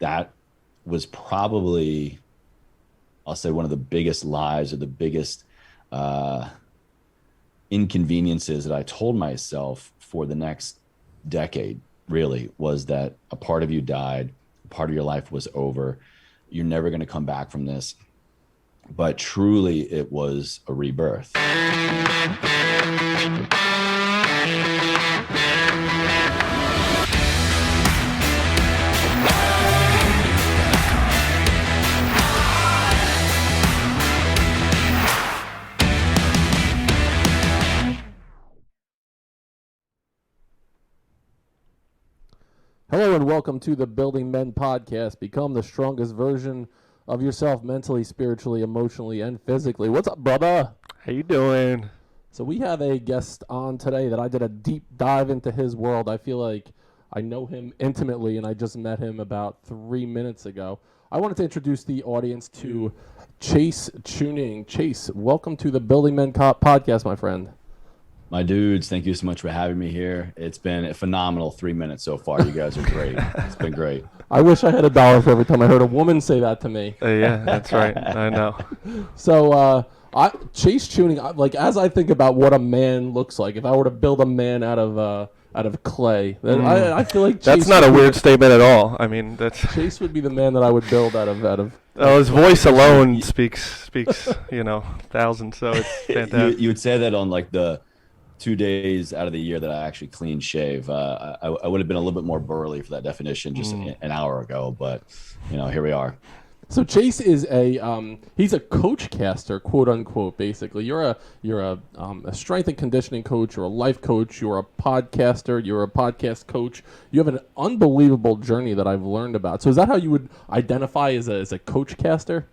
that was probably, I'll say, one of the biggest lies or the biggest inconveniences that I told myself for the next decade, really, was that a part of you died, a part of your life was over. You're never going to come back from this. But truly, it was a rebirth. Hello and welcome to the Building Men podcast. Become the strongest version of yourself mentally, spiritually, emotionally, and physically. What's up, brother? How you doing? So we have a guest on today that I did a deep dive into his world. I feel like I know him intimately, and I just met him about 3 minutes ago. I wanted to introduce the audience to Chase Chewning. Chase, welcome to the Building Men podcast, my friend. My dudes, thank you so much for having me here. It's been a phenomenal 3 minutes so far. You guys are great. It's been great. I wish I had $1 for every time I heard a woman say that to me. Yeah, that's right. I know. So, Chase Chewning, like, as I think about what a man looks like, if I were to build a man out of clay, then I feel like Chase that's not a weird statement at all. I mean, that's Chase would be the man that I would build out of. Oh, his voice alone speaks, thousands. So it's fantastic. You would say that on like the 2 days out of the year that I actually clean shave. I would have been a little bit more burly for that definition just an hour ago, but here we are. So Chase is he's a coach caster, quote unquote. Basically, you're a strength and conditioning coach, you're a life coach, you're a podcaster, you're a podcast coach. You have an unbelievable journey that I've learned about. So is that how you would identify as a coach caster?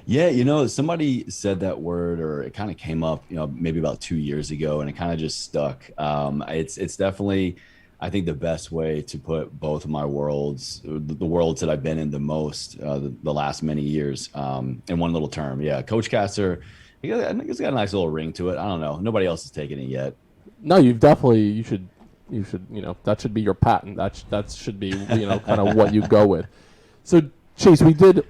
Yeah, somebody said that word, or it kind of came up, maybe about 2 years ago, and it kind of just stuck. It's definitely, I think, the best way to put both of my worlds, the worlds that I've been in the most, the last many years, in one little term. Yeah, coach caster. I think it's got a nice little ring to it. I don't know. Nobody else has taken it yet. No, you should, that should be your patent. That should be, kind of what you go with. So Chase, we did.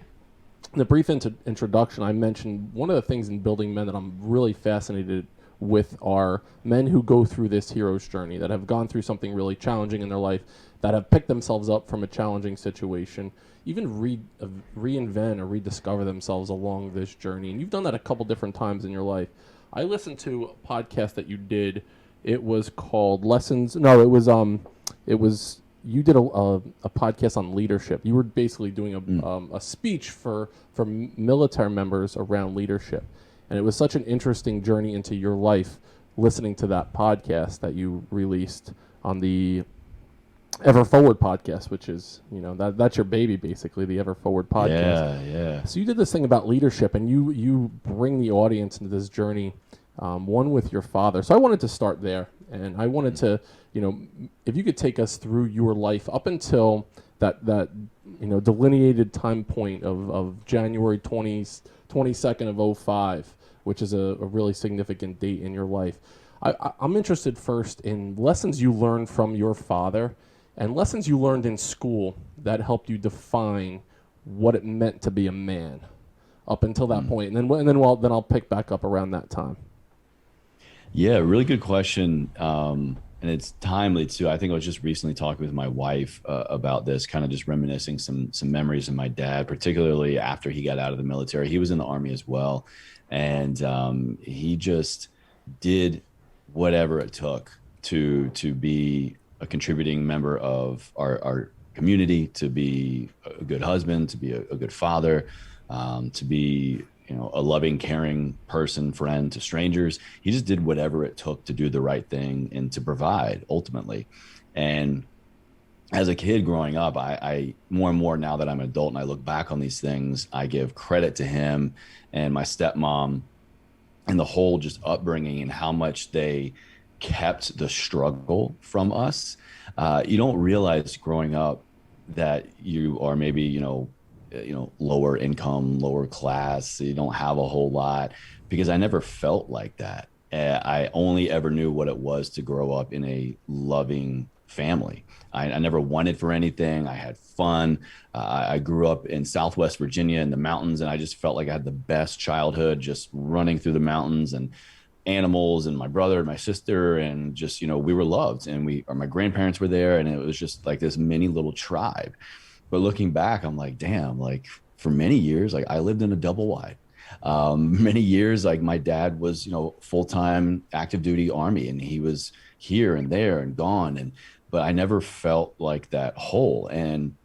In the brief introduction, I mentioned one of the things in Building Men that I'm really fascinated with are men who go through this hero's journey, that have gone through something really challenging in their life, that have picked themselves up from a challenging situation, even reinvent or rediscover themselves along this journey. And you've done that a couple different times in your life. I listened to a podcast that you did. It was called Lessons. No, it was. You did a podcast on leadership. You were basically doing a speech for military members around leadership. And it was such an interesting journey into your life listening to that podcast that you released on the Ever Forward podcast, which is, that's your baby, basically, the Ever Forward podcast. Yeah. So you did this thing about leadership, and you bring the audience into this journey, one with your father. So I wanted to start there. And I wanted to, if you could take us through your life up until that delineated time point of January 22nd of 2005, which is a really significant date in your life. I'm interested first in lessons you learned from your father and lessons you learned in school that helped you define what it meant to be a man up until that point. And then I'll pick back up around that time. Yeah, really good question. And it's timely too. I think I was just recently talking with my wife about this, kind of just reminiscing some memories of my dad, particularly after he got out of the military. He was in the Army as well. And he just did whatever it took to be a contributing member of our community, to be a good husband, to be a good father, to be a loving, caring person, friend to strangers. He just did whatever it took to do the right thing and to provide ultimately. And as a kid growing up, I more and more now that I'm an adult and I look back on these things, I give credit to him and my stepmom and the whole just upbringing and how much they kept the struggle from us. You don't realize growing up that you are maybe, lower income, lower class. You don't have a whole lot, because I never felt like that. I only ever knew what it was to grow up in a loving family. I never wanted for anything. I had fun. I grew up in Southwest Virginia in the mountains, and I just felt like I had the best childhood, just running through the mountains and animals, and my brother and my sister, and just, we were loved, and my grandparents were there, and it was just like this mini little tribe. But looking back, I'm like, damn, like for many years, like I lived in a double wide. Many years, like my dad was, full-time active duty Army, and he was here and there and gone. But I never felt like that whole. And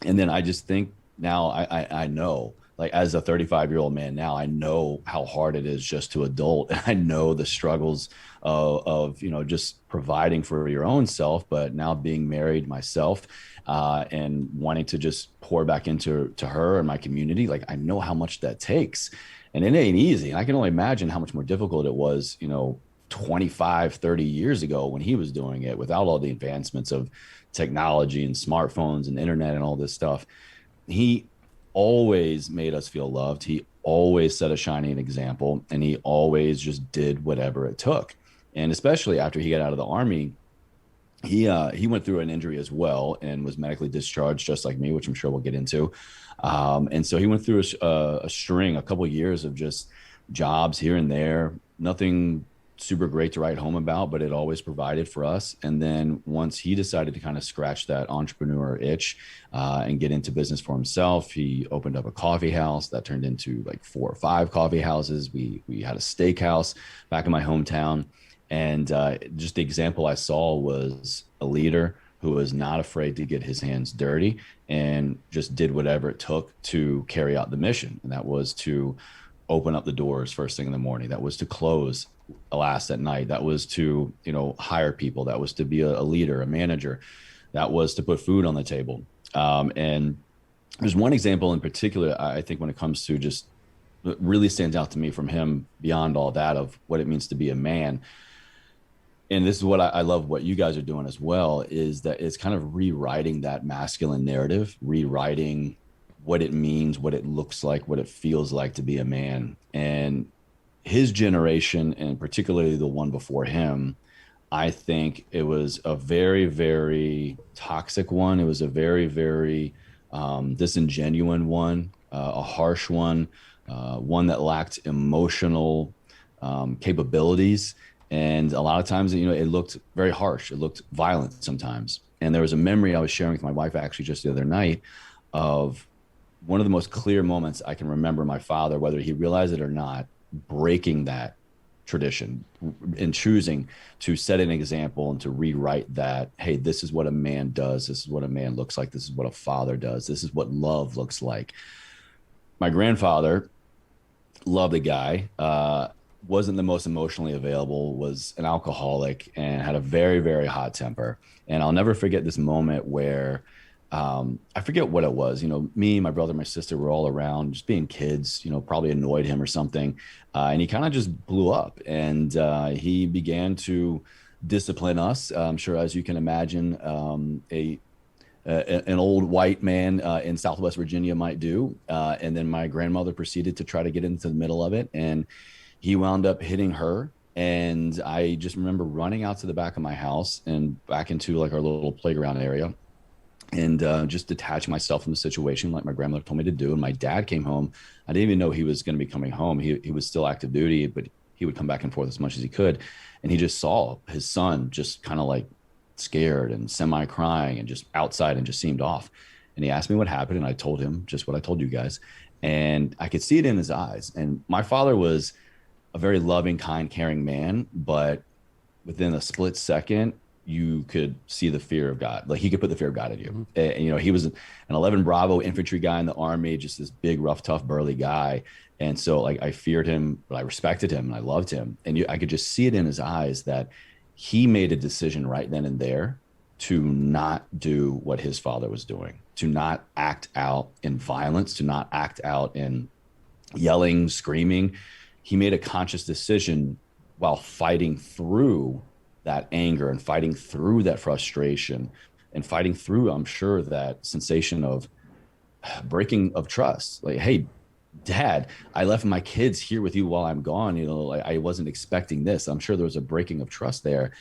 then I just think now I know, like as a 35-year-old man now, I know how hard it is just to adult. And I know the struggles of just providing for your own self, but now being married myself, and wanting to just pour back into her and my community. Like I know how much that takes, and it ain't easy. And I can only imagine how much more difficult it was, 25, 30 years ago when he was doing it without all the advancements of technology and smartphones and internet and all this stuff. He always made us feel loved. He always set a shining example, and he always just did whatever it took. And especially after he got out of the Army, he went through an injury as well and was medically discharged just like me, which I'm sure we'll get into. And so he went through a couple of years of just jobs here and there, nothing super great to write home about, but it always provided for us. And then once he decided to kind of scratch that entrepreneur itch, and get into business for himself, he opened up a coffee house that turned into like 4 or 5 coffee houses. We had a steakhouse back in my hometown. And just the example I saw was a leader who was not afraid to get his hands dirty and just did whatever it took to carry out the mission. And that was to open up the doors first thing in the morning. That was to close last at night. That was to, hire people. That was to be a leader, a manager. That was to put food on the table. And there's one example in particular, I think, when it comes to just really stands out to me from him beyond all that of what it means to be a man. And this is what I love what you guys are doing as well, is that it's kind of rewriting that masculine narrative, rewriting what it means, what it looks like, what it feels like to be a man. And his generation, and particularly the one before him, I think it was a very, very toxic one. It was a very, very disingenuous one, a harsh one, one that lacked emotional capabilities. And a lot of times, it looked very harsh. It looked violent sometimes. And there was a memory I was sharing with my wife actually just the other night of one of the most clear moments I can remember my father, whether he realized it or not, breaking that tradition and choosing to set an example and to rewrite that, hey, this is what a man does. This is what a man looks like. This is what a father does. This is what love looks like. My grandfather, loved the guy, wasn't the most emotionally available, was an alcoholic, and had a very, very hot temper. And I'll never forget this moment where I forget what it was. Me, my brother, my sister were all around, just being kids, probably annoyed him or something. And he kind of just blew up, and he began to discipline us. I'm sure, as you can imagine, an old white man in Southwest Virginia might do. And then my grandmother proceeded to try to get into the middle of it, and he wound up hitting her. And I just remember running out to the back of my house and back into like our little playground area, and just detach myself from the situation like my grandmother told me to do. And my dad came home. I didn't even know he was going to be coming home. He was still active duty, but he would come back and forth as much as he could. And he just saw his son just kind of like scared and semi-crying and just outside and just seemed off. And he asked me what happened, and I told him just what I told you guys. And I could see it in his eyes. And my father was a very loving, kind, caring man, but within a split second, you could see the fear of God. Like he could put the fear of God in you. Mm-hmm. And, he was an 11 Bravo infantry guy in the Army, just this big, rough, tough, burly guy. And so like I feared him, but I respected him and I loved him. And I could just see it in his eyes that he made a decision right then and there to not do what his father was doing, to not act out in violence, to not act out in yelling, screaming. He made a conscious decision while fighting through that anger and fighting through that frustration and fighting through, I'm sure, that sensation of breaking of trust. Like, hey, Dad, I left my kids here with you while I'm gone. Like, I wasn't expecting this. I'm sure there was a breaking of trust there.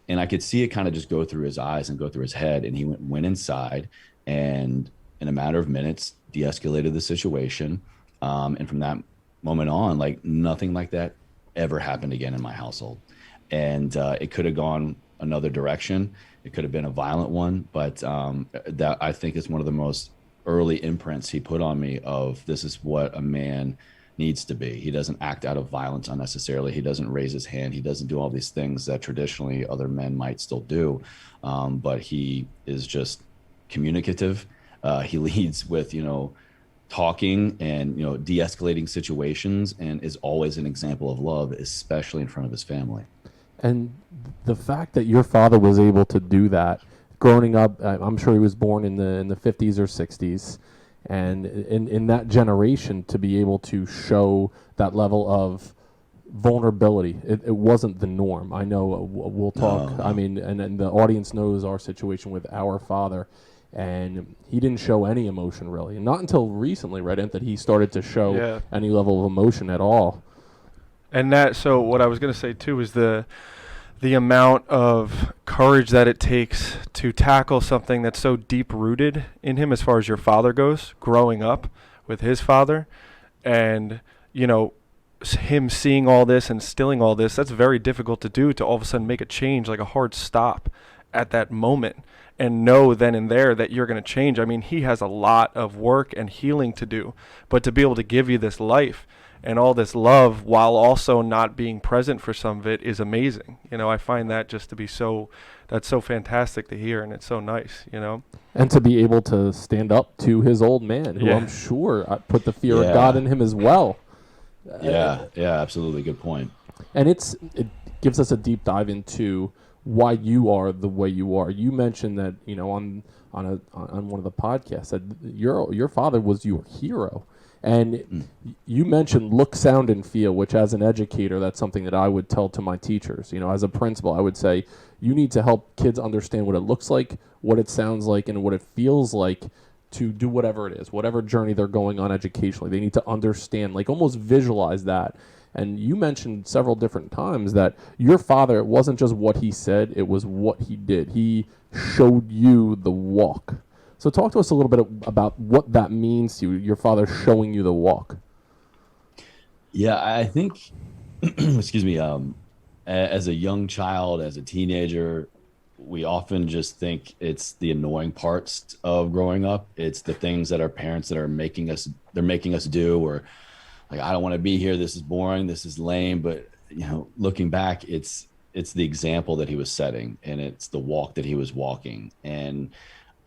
And I could see it kind of just go through his eyes and go through his head. And he went inside, and in a matter of minutes, de-escalated the situation. And from that moment on, like nothing like that ever happened again in my household. And it could have gone another direction. It could have been a violent one, but that I think is one of the most early imprints he put on me of this is what a man needs to be. He doesn't act out of violence unnecessarily. He doesn't raise his hand. He doesn't do all these things that traditionally other men might still do. But he is just communicative. He leads with, talking and, de-escalating situations, and is always an example of love, especially in front of his family. And the fact that your father was able to do that, growing up, I'm sure he was born in the 50s or 60s, and in that generation, to be able to show that level of vulnerability, it wasn't the norm. I know we'll talk. No. I mean, and the audience knows our situation with our father, and he didn't show any emotion really, and not until recently, right, that he started to show any level of emotion at all. And so what I was going to say too is the amount of courage that it takes to tackle something that's so deep rooted in him, as far as your father goes, growing up with his father, and him seeing all this and instilling all this. That's very difficult to do, to all of a sudden make a change, like a hard stop at that moment, and know then and there that you're going to change. I mean, he has a lot of work and healing to do, but to be able to give you this life and all this love while also not being present for some of it is amazing. I find that just to be that's so fantastic to hear, and it's so nice, And to be able to stand up to his old man, who I'm sure put the fear of God in him as well. Yeah, absolutely. Good point. And it gives us a deep dive into why you are the way you are. You mentioned that, on one of the podcasts, that your father was your hero. And you mentioned look, sound, and feel, which as an educator, that's something that I would tell to my teachers. As a principal, I would say, you need to help kids understand what it looks like, what it sounds like, and what it feels like to do whatever it is, whatever journey they're going on educationally. They need to understand, like almost visualize that. And you mentioned several different times that your father, it wasn't just what he said, it was what he did. He showed you the walk. So talk to us a little bit about what that means to you, your father showing you the walk. Yeah, I think, excuse me, as a young child, as a teenager, we often just think it's the annoying parts of growing up. It's the things that our parents they're making us do, or like, I don't want to be here. This is boring. This is lame. But, looking back, it's the example that he was setting, and it's the walk that he was walking. And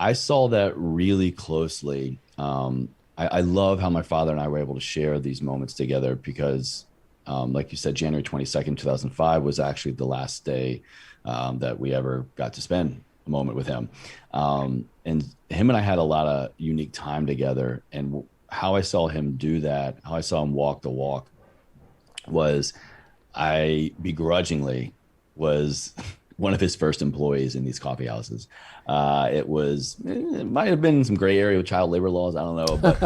I saw that really closely. I love how my father and I were able to share these moments together because, like you said, January 22nd, 2005 was actually the last day that we ever got to spend a moment with him. And him and I had a lot of unique time together. And how I saw him do that, how I saw him walk the walk, was I begrudgingly was one of his first employees in these coffee houses. It might have been some gray area with child labor laws. I don't know, but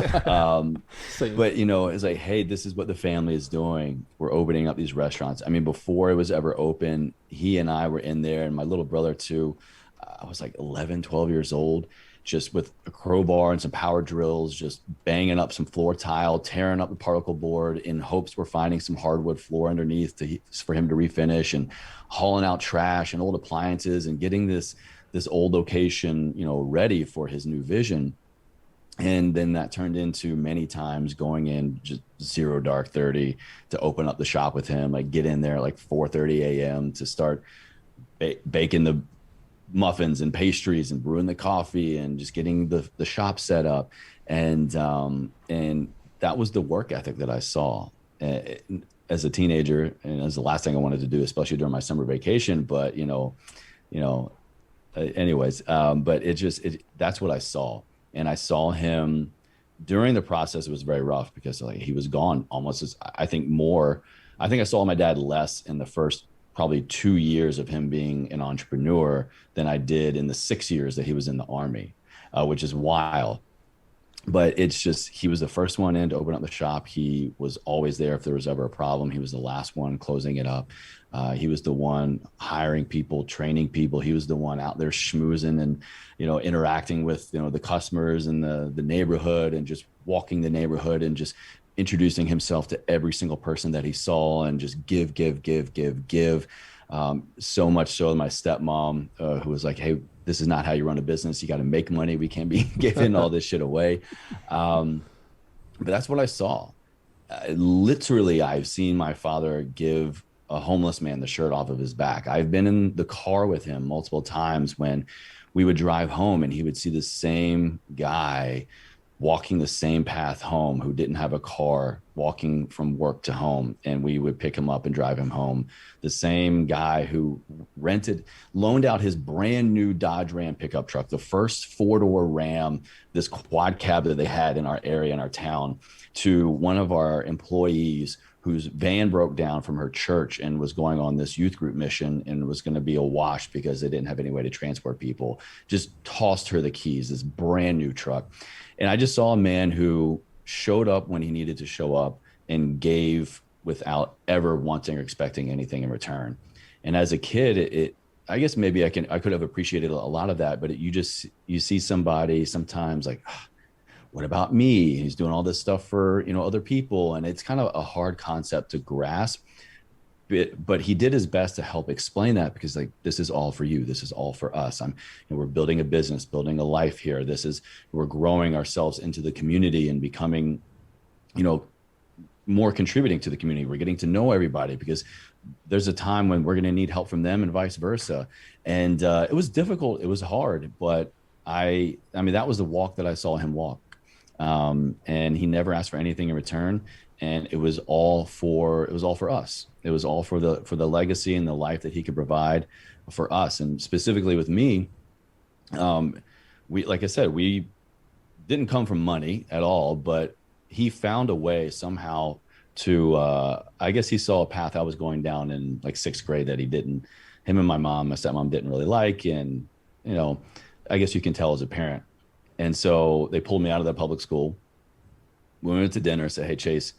it's like, hey, this is what the family is doing. We're opening up these restaurants. I mean, before it was ever open, he and I were in there, and my little brother too. I was like 11, 12 years old, just with a crowbar and some power drills, just banging up some floor tile, tearing up the particle board in hopes we're finding some hardwood floor underneath for him to refinish, and hauling out trash and old appliances and getting this old location, ready for his new vision. And then that turned into many times going in just 0 dark 30 to open up the shop with him, like get in there like 4:30 a.m. to start baking the muffins and pastries and brewing the coffee and just getting the shop set up. And that was the work ethic that I saw as a teenager, and as the last thing I wanted to do, especially during my summer vacation. But anyways, but that's what I saw. And I saw him during the process. It was very rough because he was gone almost I think I saw my dad less in the first probably 2 years of him being an entrepreneur than I did in the 6 years that he was in the Army, which is wild. but it's just, he was the first one in to open up the shop. He was always there if there was ever a problem. He was the last one closing it up. He was the one hiring people, training people. He was the one out there schmoozing and, interacting with, the customers and the neighborhood, and just walking the neighborhood and just introducing himself to every single person that he saw, and just give, give, give, give, give. So much so that my stepmom, who was like, "Hey, this is not how you run a business. You got to make money. We can't be giving all this shit away." But that's what I saw. Literally, I've seen my father give a homeless man the shirt off of his back. I've been in the car with him multiple times when we would drive home, and he would see the same guy walking the same path home, who didn't have a car, walking from work to home, and we would pick him up and drive him home. The same guy who loaned out his brand new Dodge Ram pickup truck, the first four-door Ram, this quad cab that they had in our area, in our town, to one of our employees whose van broke down from her church and was going on this youth group mission and was going to be awash because they didn't have any way to transport people. Just tossed her the keys, this brand new truck. And I just saw a man who showed up when he needed to show up and gave without ever wanting or expecting anything in return. And as a kid, I guess maybe I could have appreciated a lot of that, but you see somebody sometimes like, what about me? He's doing all this stuff for, other people. And it's kind of a hard concept to grasp. But he did his best to help explain that, because like, this is all for you. This is all for us. We're building a business, building a life here. We're growing ourselves into the community and becoming, more contributing to the community. We're getting to know everybody, because there's a time when we're going to need help from them and vice versa. And it was difficult. It was hard, but I mean, that was the walk that I saw him walk. And he never asked for anything in return. And it was all for us. It was all for the legacy and the life that he could provide for us. And specifically with me, like I said, we didn't come from money at all, but he found a way somehow to, I guess he saw a path I was going down in like sixth grade that him and my stepmom didn't really like. And, I guess you can tell as a parent. And so they pulled me out of that public school. We went to dinner, said, "Hey, Chase,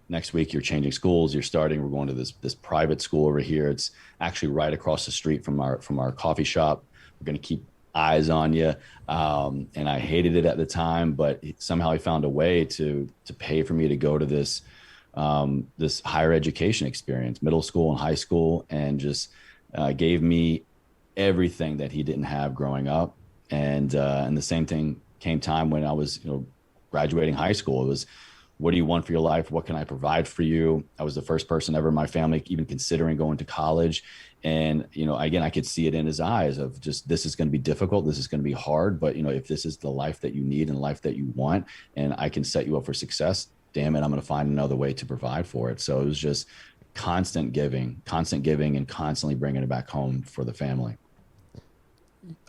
next week you're changing schools. We're going to this private school over here. It's actually right across the street from our coffee shop. We're going to keep eyes on you." And I hated it at the time, but somehow he found a way to pay for me to go to this higher education experience, middle school and high school, and just gave me everything that he didn't have growing up. And the same thing came time when I was, graduating high school. It was, what do you want for your life? What can I provide for you? I was the first person ever in my family even considering going to college. And, again, I could see it in his eyes of just, this is going to be difficult. This is going to be hard. But, if this is the life that you need and the life that you want, and I can set you up for success, damn it, I'm going to find another way to provide for it. So it was just constant giving and constantly bringing it back home for the family.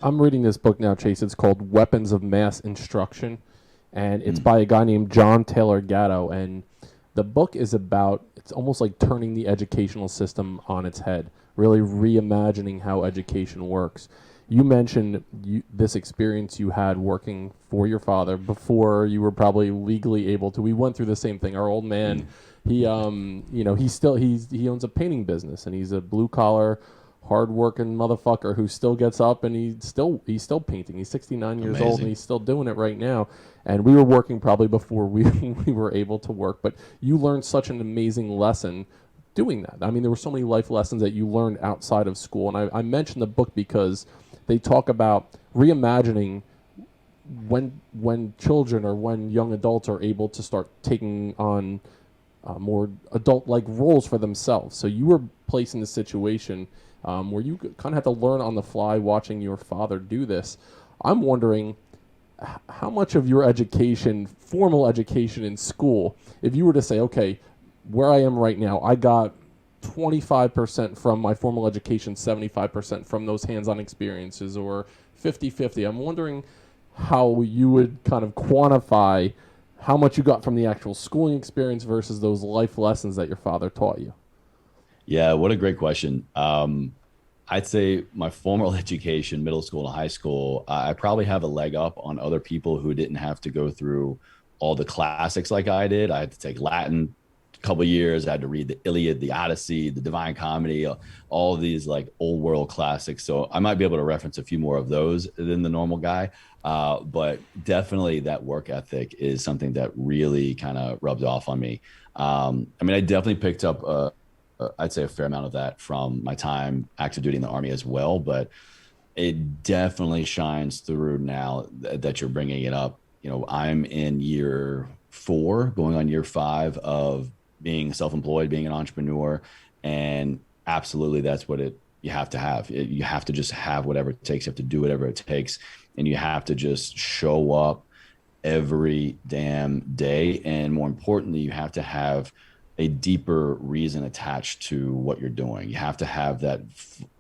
I'm reading this book now, Chase. It's called Weapons of Mass Instruction, and it's by a guy named John Taylor Gatto. And the book is about, it's almost like turning the educational system on its head, really reimagining how education works. You mentioned this experience you had working for your father before you were probably legally able to. We went through the same thing. Our old man, he owns a painting business, and he's a blue collar, hard-working motherfucker who still gets up and he's still painting. He's 69 years Amazing. old and he's still doing it right now. And we were working probably before we were able to work. But you learned such an amazing lesson doing that. I mean, there were so many life lessons that you learned outside of school. And I mentioned the book because they talk about reimagining when children or when young adults are able to start taking on more adult-like roles for themselves. So you were placed in the situation where you kind of had to learn on the fly watching your father do this. I'm wondering how much of your education, formal education in school, if you were to say, okay, where I am right now, I got 25% from my formal education, 75% from those hands-on experiences, or 50-50. I'm wondering how you would kind of quantify how much you got from the actual schooling experience versus those life lessons that your father taught you. Yeah, what a great question. I'd say my formal education, middle school and high school, I probably have a leg up on other people who didn't have to go through all the classics like I did. I had to take Latin a couple of years. I had to read the Iliad, the Odyssey, the Divine Comedy, all of these like old world classics. So I might be able to reference a few more of those than the normal guy. But definitely that work ethic is something that really kind of rubbed off on me. I mean, I definitely picked up I'd say a fair amount of that from my time active duty in the Army as well, but it definitely shines through now that you're bringing it up. You know, I'm in year 4, going on year 5 of being self-employed, being an entrepreneur, and absolutely that's what you have to have. You have to just have whatever it takes. You have to do whatever it takes, and you have to just show up every damn day. And more importantly, you have to have a deeper reason attached to what you're doing. You have to have that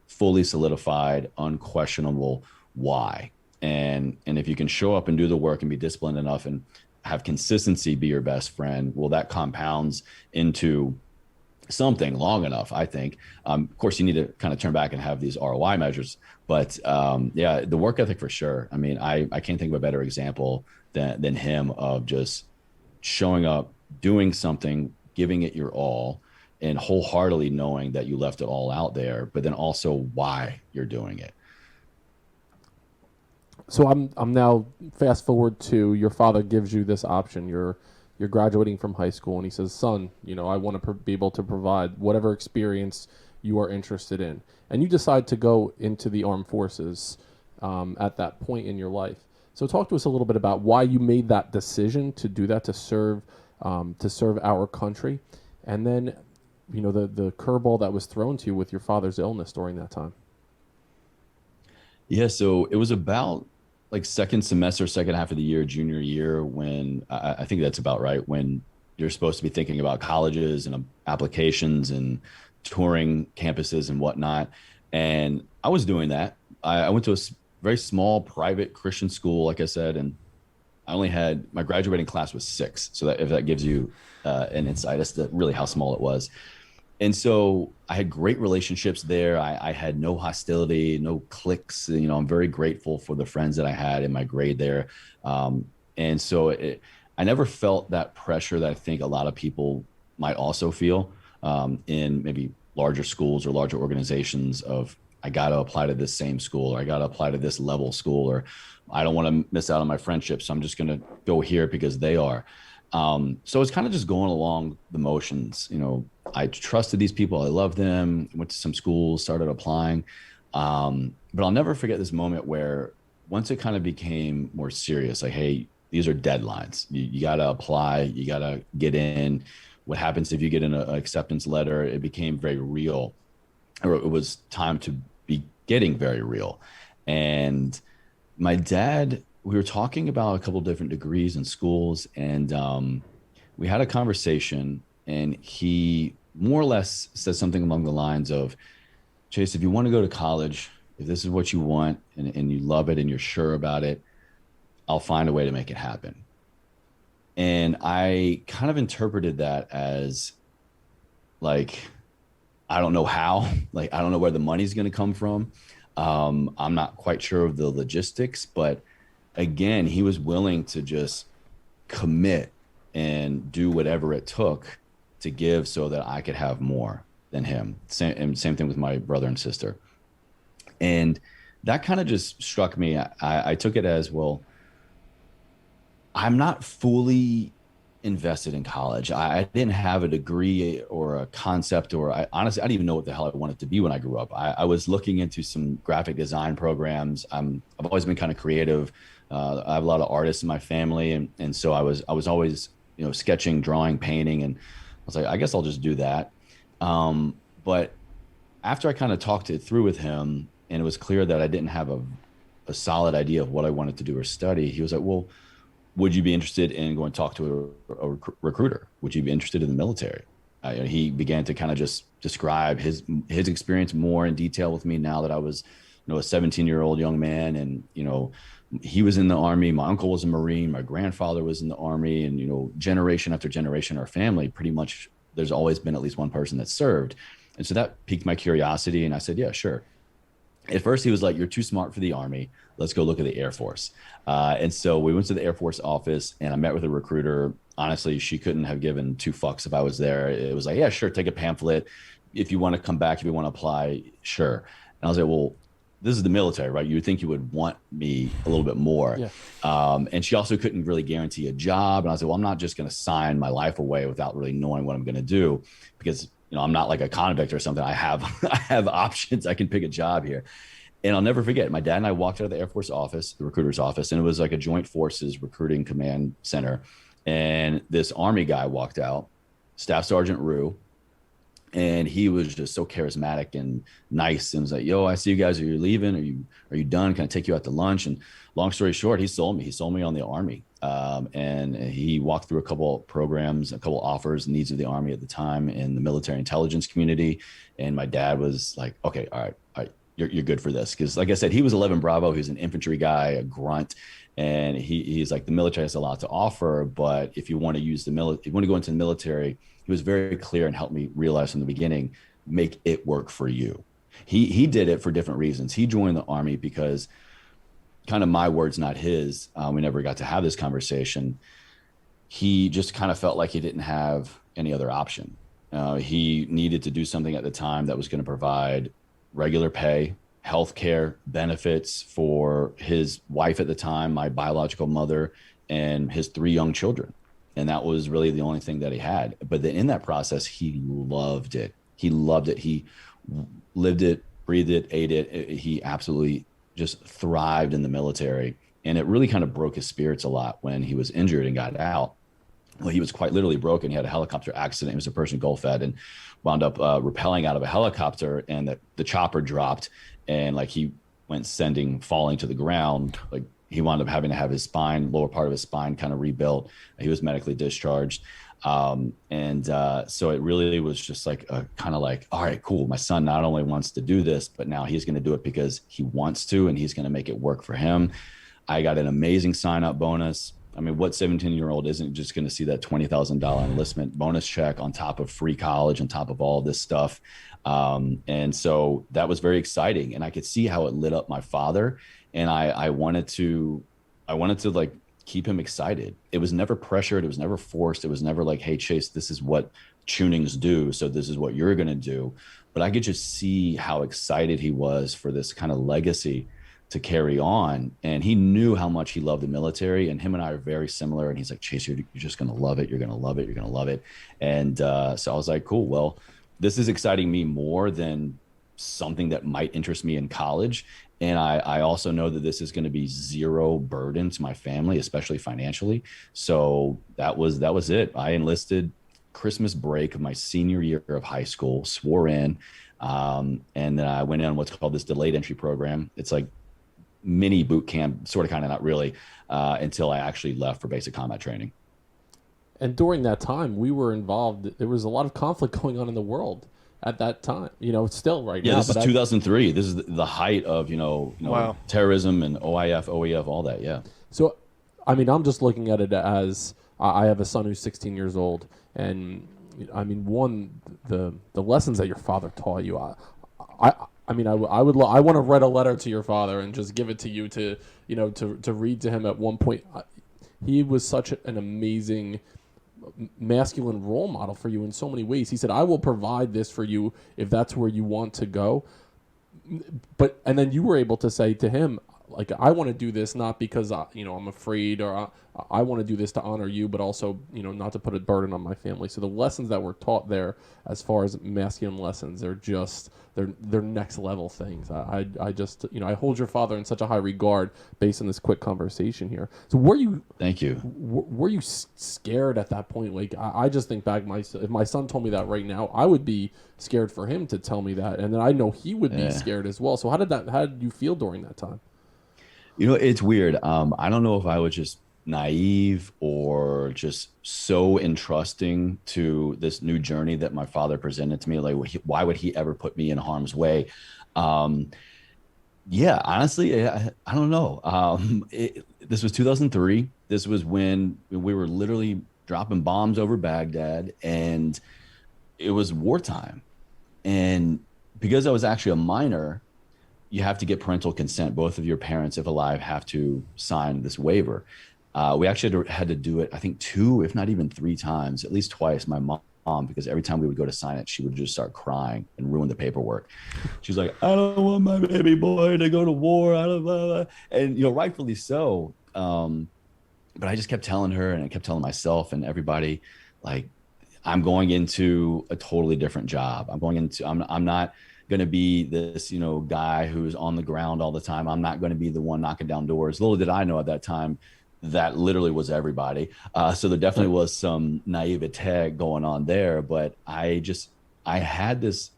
fully solidified, unquestionable why. And if you can show up and do the work and be disciplined enough and have consistency be your best friend, well, that compounds into something long enough, I think. Of course, you need to kind of turn back and have these ROI measures. But yeah, the work ethic for sure. I mean, I can't think of a better example than him of just showing up, doing something, giving it your all, and wholeheartedly knowing that you left it all out there, but then also why you're doing it. So I'm now fast forward to your father gives you this option. You're graduating from high school, and he says, "Son, you know, I want to be able to provide whatever experience you are interested in." And you decide to go into the armed forces at that point in your life. So talk to us a little bit about why you made that decision to do that, to serve our country, and then, you know, the curveball that was thrown to you with your father's illness during that time. Yeah, so it was about like second semester, second half of the year, junior year, when I think that's about right, when you're supposed to be thinking about colleges and applications and touring campuses and whatnot. And I was doing that. I went to a very small private Christian school, like I said, and I only had my graduating class was 6. So that if that gives you an insight as to really how small it was. And so I had great relationships there. I had no hostility, no cliques. You know, I'm very grateful for the friends that I had in my grade there. And so I never felt that pressure that I think a lot of people might also feel in maybe larger schools or larger organizations of, I got to apply to this same school, or I got to apply to this level school, or I don't want to miss out on my friendships, so I'm just going to go here because they are. So it's kind of just going along the motions. You know, I trusted these people. I loved them, went to some schools, started applying. But I'll never forget this moment where once it kind of became more serious, like, hey, these are deadlines. You got to apply. You got to get in. What happens if you get an acceptance letter? It became very real, or it was time to be getting very real. And my dad, we were talking about a couple of different degrees and schools, and we had a conversation, and he more or less said something along the lines of, Chase, if you want to go to college, if this is what you want and you love it and you're sure about it, I'll find a way to make it happen. And I kind of interpreted that as like, I don't know how, like, I don't know where the money's going to come from. I'm not quite sure of the logistics, but again, he was willing to just commit and do whatever it took to give so that I could have more than him. Same thing with my brother and sister. And that kind of just struck me. I took it as, well, I'm not fully invested in college. I didn't have a degree or a concept, or honestly, I didn't even know what the hell I wanted to be when I grew up. I was looking into some graphic design programs. I've always been kind of creative. I have a lot of artists in my family. And so I was always, you know, sketching, drawing, painting. And I was like, I guess I'll just do that. But after I kind of talked it through with him, and it was clear that I didn't have a solid idea of what I wanted to do or study, he was like, well, would you be interested in going to talk to a recruiter? Would you be interested in the military? He began to kind of just describe his experience more in detail with me now that I was, you know, a 17-year-old young man. And, you know, he was in the Army. My uncle was a Marine. My grandfather was in the Army. And, you know, generation after generation, our family, pretty much, there's always been at least one person that served. And so that piqued my curiosity. And I said, yeah, sure. At first he was like, you're too smart for the Army. Let's go look at the Air Force. And so we went to the Air Force office and I met with a recruiter. Honestly, she couldn't have given two fucks if I was there. It was like, yeah, sure, take a pamphlet. If you want to come back, if you want to apply, sure. And I was like, well, this is the military, right? You would think you would want me a little bit more. Yeah. And she also couldn't really guarantee a job. And I was like, well, I'm not just going to sign my life away without really knowing what I'm going to do, because I'm not like a convict or something. I have I have options. I can pick a job here. And I'll never forget, my dad and I walked out of the Air Force office, the recruiter's office, and it was like a joint forces recruiting command center. And this Army guy walked out, Staff Sergeant Rue, and he was just so charismatic and nice, and was like, yo, I see you guys. Are you leaving? Are you done? Can I take you out to lunch? And long story short, he sold me on the Army. And he walked through a couple of programs, a couple of offers, needs of the Army at the time in the military intelligence community. And my dad was like, okay, all right, you're good for this. Because like I said, he was 11 Bravo. He was an infantry guy, a grunt. And he's like, the military has a lot to offer, but if you want to use the military, if you want to go into the military, he was very clear and helped me realize from the beginning, make it work for you. He did it for different reasons. He joined the Army because, kind of my words, not his, we never got to have this conversation. He just kind of felt like he didn't have any other option. He needed to do something at the time that was going to provide regular pay, healthcare benefits for his wife at the time, my biological mother, and his 3 young children. And that was really the only thing that he had. But then in that process, he loved it. He loved it. He lived it, breathed it, ate it. He absolutely just thrived in the military. And it really kind of broke his spirits a lot when he was injured and got out. Well, he was quite literally broken. He had a helicopter accident. He was a Persian Gulf vet and wound up rappelling out of a helicopter, and the chopper dropped, and like he went falling to the ground. Like he wound up having to have his spine, lower part of his spine, kind of rebuilt. He was medically discharged. So it really was just like a kind of like, all right, cool. My son not only wants to do this, but now he's going to do it because he wants to, and he's going to make it work for him. I got an amazing sign-up bonus. I mean, what 17-year-old isn't just going to see that $20,000 enlistment bonus check on top of free college, on top of all this stuff? And so that was very exciting, and I could see how it lit up my father. And I wanted to like keep him excited. It was never pressured. It was never forced. It was never like, hey, Chase, this is what Chewnings do, so this is what you're going to do. But I could just see how excited he was for this kind of legacy to carry on. And he knew how much he loved the military, and him and I are very similar. And he's like, Chase, you're just going to love it. You're going to love it. You're going to love it. And so I was like, cool. Well, this is exciting me more than something that might interest me in college. And I also know that this is going to be zero burden to my family, especially financially. So that was it. I enlisted Christmas break of my senior year of high school, swore in. And then I went in what's called this delayed entry program. It's like mini boot camp, sort of, kind of, not really, until I actually left for basic combat training. And during that time, we were involved. There was a lot of conflict going on in the world at that time. It's still right now. Yeah, this is 2003. This is the height of, wow, terrorism and OEF, all that. Yeah. So, I mean, I'm just looking at it as I have a son who's 16 years old. And, I mean, the lessons that your father taught you, I mean, I want to write a letter to your father and just give it to you to read to him at one point. He was such an amazing masculine role model for you in so many ways. He said, I will provide this for you if that's where you want to go. And then you were able to say to him, like, I want to do this not because I'm afraid, or I want to do this to honor you, but also not to put a burden on my family. So the lessons that were taught there, as far as masculine lessons, they're just they're next level things. I just I hold your father in such a high regard based on this quick conversation here. So Thank you. Were you scared at that point? Like, I just think back, if my son told me that right now, I would be scared for him to tell me that, and then I know he would be scared as well. So how did you feel during that time? It's weird. I don't know if I was just naive or just so entrusting to this new journey that my father presented to me. Like, why would he ever put me in harm's way? Yeah, honestly, I don't know. This was 2003. This was when we were literally dropping bombs over Baghdad, and it was wartime. And because I was actually a minor, you have to get parental consent. Both of your parents, if alive, have to sign this waiver. We actually had to do it, I think, two, if not even three times, at least twice. My mom, because every time we would go to sign it, she would just start crying and ruin the paperwork. She's like, I don't want my baby boy to go to war. I don't, blah, blah. And, rightfully so. But I just kept telling her, and I kept telling myself and everybody, like, I'm going into a totally different job. I'm not going to be this, guy who's on the ground all the time. I'm not going to be the one knocking down doors. Little did I know at that time that literally was everybody. So there definitely was some naivete going on there, but I had this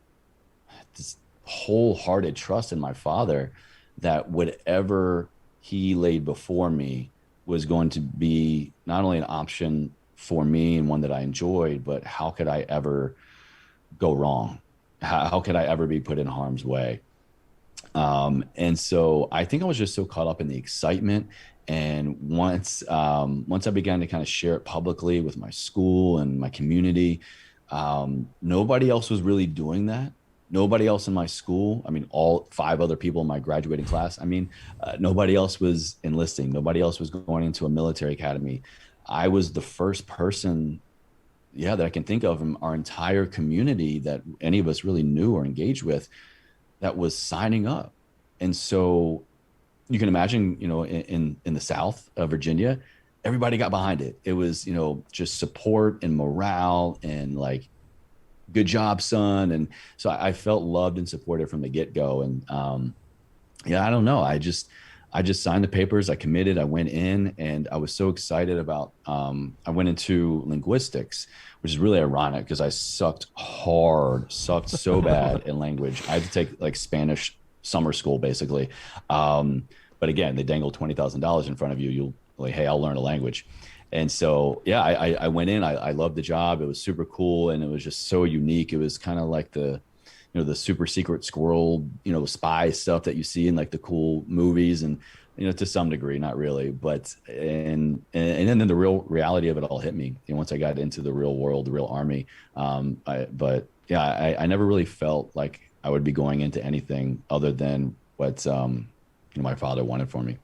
wholehearted trust in my father that whatever he laid before me was going to be not only an option for me and one that I enjoyed, but how could I ever go wrong? How could I ever be put in harm's way? And so I think I was just so caught up in the excitement. And once I began to kind of share it publicly with my school and my community, nobody else was really doing that. Nobody else in my school, I mean, all five other people in my graduating class, nobody else was enlisting. Nobody else was going into a military academy. I was the first person, that I can think of in our entire community that any of us really knew or engaged with that was signing up. And so you can imagine, in the South of Virginia, everybody got behind it. It was, just support and morale and like, good job, son. And so I felt loved and supported from the get-go. And I don't know. I just signed the papers. I committed. I went in, and I was so excited about. I went into linguistics, which is really ironic because I sucked so bad in language. I had to take like Spanish summer school basically. But again, they dangle $20,000 in front of you. You'll like, hey, I'll learn a language. And so, I went in, I loved the job. It was super cool. And it was just so unique. It was kind of like the super secret squirrel, spy stuff that you see in like the cool movies and, to some degree, not really, but, and then the real reality of it all hit me. Once I got into the real world, the real army. I never really felt like I would be going into anything other than what, my father wanted for me.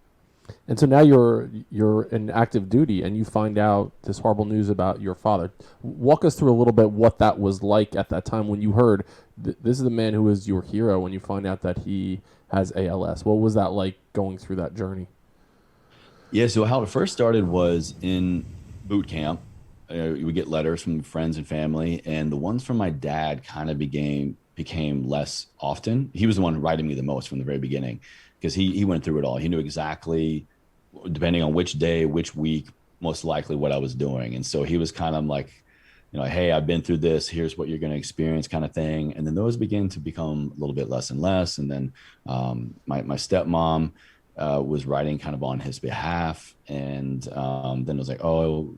And so now you're in active duty, and you find out this horrible news about your father. Walk us through a little bit what that was like at that time when you heard this is the man who is your hero. When you find out that he has ALS, what was that like going through that journey? Yeah, so how it first started was in boot camp. We would get letters from friends and family, and the ones from my dad kind of became less often. He was the one writing me the most from the very beginning, because he went through it all. He knew exactly, depending on which day, which week, most likely what I was doing. And so he was kind of like, hey, I've been through this. Here's what you're going to experience kind of thing. And then those began to become a little bit less and less. And then my stepmom was writing kind of on his behalf. And then it was like, oh,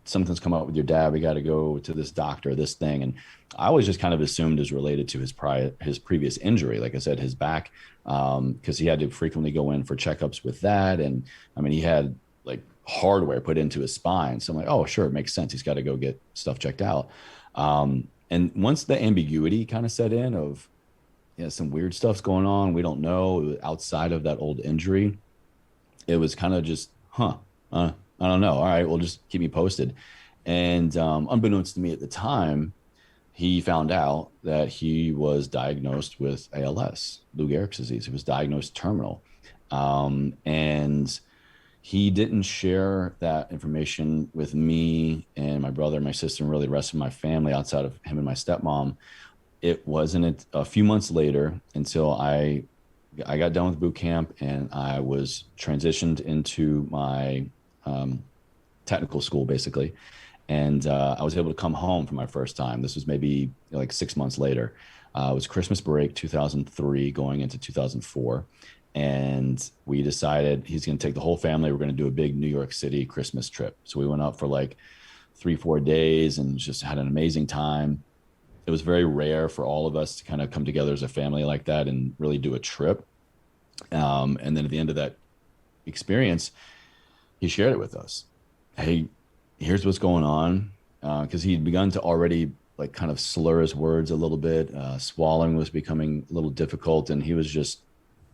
something's come up with your dad. We got to go to this doctor, this thing. And I always just kind of assumed it was related to his previous injury. Like I said, his back, because he had to frequently go in for checkups with that. And he had like hardware put into his spine. So I'm like, oh, sure, it makes sense. He's got to go get stuff checked out. And once the ambiguity kind of set in of, some weird stuff's going on, we don't know, outside of that old injury, it was kind of just, I don't know. All right, well, just keep me posted. And unbeknownst to me at the time, he found out that he was diagnosed with ALS, Lou Gehrig's disease. He was diagnosed terminal. And he didn't share that information with me and my brother, my sister, and really the rest of my family outside of him and my stepmom. It wasn't a few months later until I got done with boot camp and I was transitioned into my technical school, basically. And I was able to come home for my first time. This was maybe like 6 months later. It was Christmas break, 2003, going into 2004. And we decided he's going to take the whole family. We're going to do a big New York City Christmas trip. So we went up for like 3-4 days and just had an amazing time. It was very rare for all of us to kind of come together as a family like that and really do a trip. And then at the end of that experience, he shared it with us. Hey, here's what's going on. Because he'd begun to already like kind of slur his words a little bit. Swallowing was becoming a little difficult. And he was just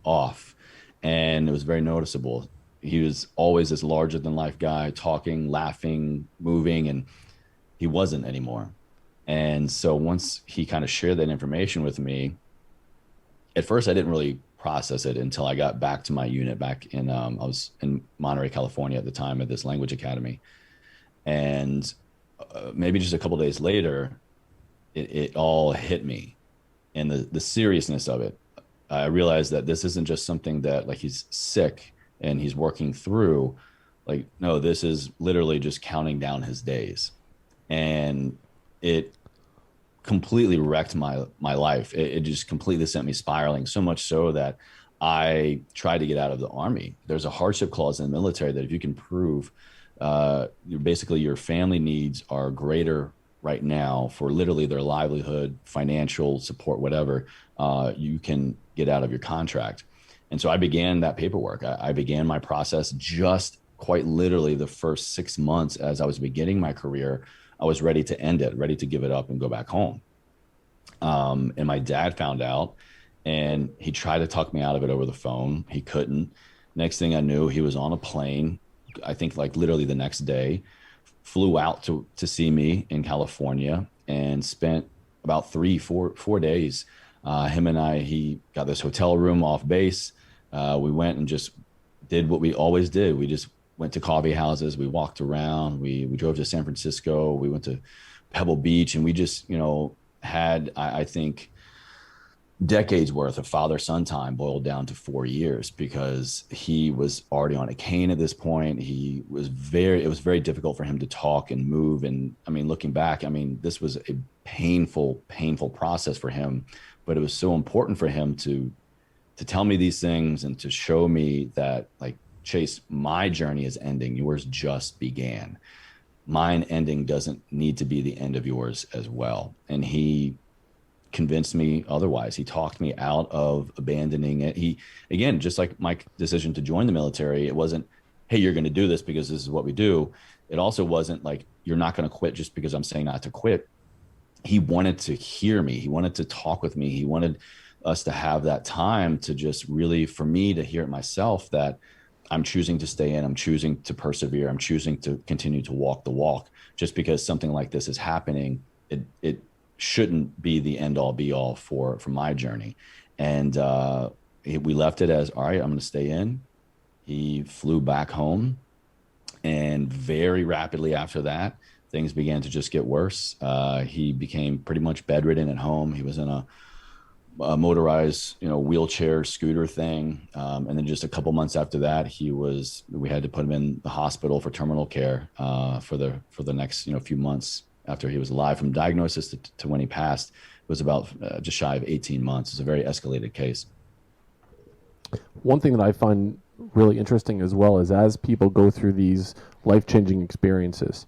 off, and it was very noticeable. He was always this larger than life guy, talking, laughing, moving, and he wasn't anymore. And so once he kind of shared that information with me, at first I didn't really process it until I got back to my unit back in I was in Monterey, California at the time at this language academy. And maybe just a couple days later, it all hit me, and the seriousness of it. I realized that this isn't just something that like he's sick and he's working through. Like, no, this is literally just counting down his days. And it completely wrecked my life. It just completely sent me spiraling, so much so that I tried to get out of the Army. There's a hardship clause in the military that if you can prove basically your family needs are greater right now for literally their livelihood, financial support, whatever, you can get out of your contract. And so I began that paperwork. I began my process just quite literally the first 6 months as I was beginning my career. I was ready to end it, ready to give it up and go back home. And my dad found out, and he tried to talk me out of it over the phone. He couldn't. Next thing I knew, he was on a plane, I think like literally the next day, flew out to see me in California and spent about 4 days. Him and I, he got this hotel room off base. We went and just did what we always did. We just went to coffee houses. We walked around. We drove to San Francisco. We went to Pebble Beach, and we just, had, I think, decades worth of father-son time boiled down to 4 years, because he was already on a cane at this point. It was very difficult for him to talk and move. And I mean, looking back, I mean, this was a painful process for him, but it was so important for him to tell me these things and to show me that, like, Chase, my journey is ending. Yours just began. Mine ending doesn't need to be the end of yours as well. And he convinced me otherwise. He talked me out of abandoning it. He, again, just like my decision to join the military, it wasn't, hey, you're going to do this because this is what we do. It also wasn't like, you're not going to quit just because I'm saying not to quit. He wanted to hear me. He wanted to talk with me. He wanted us to have that time to just really, for me to hear it myself, that I'm choosing to stay in, I'm choosing to persevere, I'm choosing to continue to walk the walk. Just because something like this is happening, it shouldn't be the end all be all for my journey. And we left it as, all right, I'm going to stay in. He flew back home, and very rapidly after that, things began to just get worse. He became pretty much bedridden at home. He was in a motorized, wheelchair scooter thing. And then just a couple months after that, we had to put him in the hospital for terminal care for the next, few months after he was alive. From diagnosis to when he passed, it was about just shy of 18 months. It's a very escalated case. One thing that I find really interesting as well is, as people go through these life-changing experiences,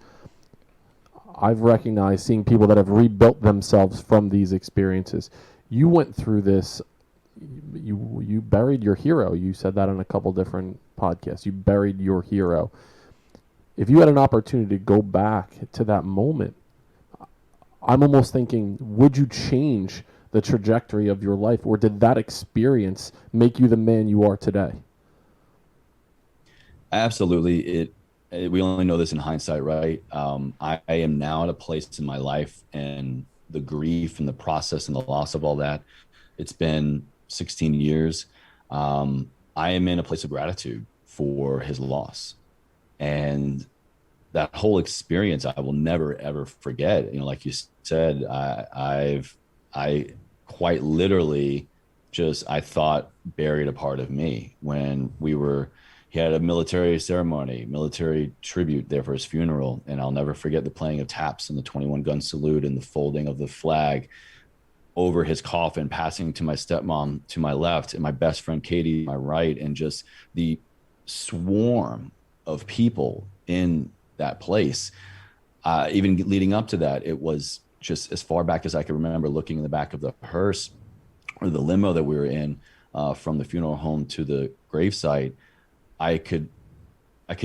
I've recognized seeing people that have rebuilt themselves from these experiences. You went through this, you buried your hero. You said that on a couple different podcasts. You buried your hero. If you had an opportunity to go back to that moment, I'm almost thinking, would you change the trajectory of your life, or did that experience make you the man you are today? Absolutely. We only know this in hindsight, right? I am now at a place in my life, and the grief and the process and the loss of all that, it's been 16 years. I am in a place of gratitude for his loss. And that whole experience, I will never, ever forget. Like you said, I quite literally I thought buried a part of me when he had a military ceremony, military tribute there for his funeral. And I'll never forget the playing of taps and the 21 gun salute and the folding of the flag over his coffin, passing to my stepmom to my left and my best friend Katie to my right, and just the swarm of people in that place. Even leading up to that, it was just as far back as I can remember, looking in the back of the hearse or the limo that we were in, from the funeral home to the gravesite. I could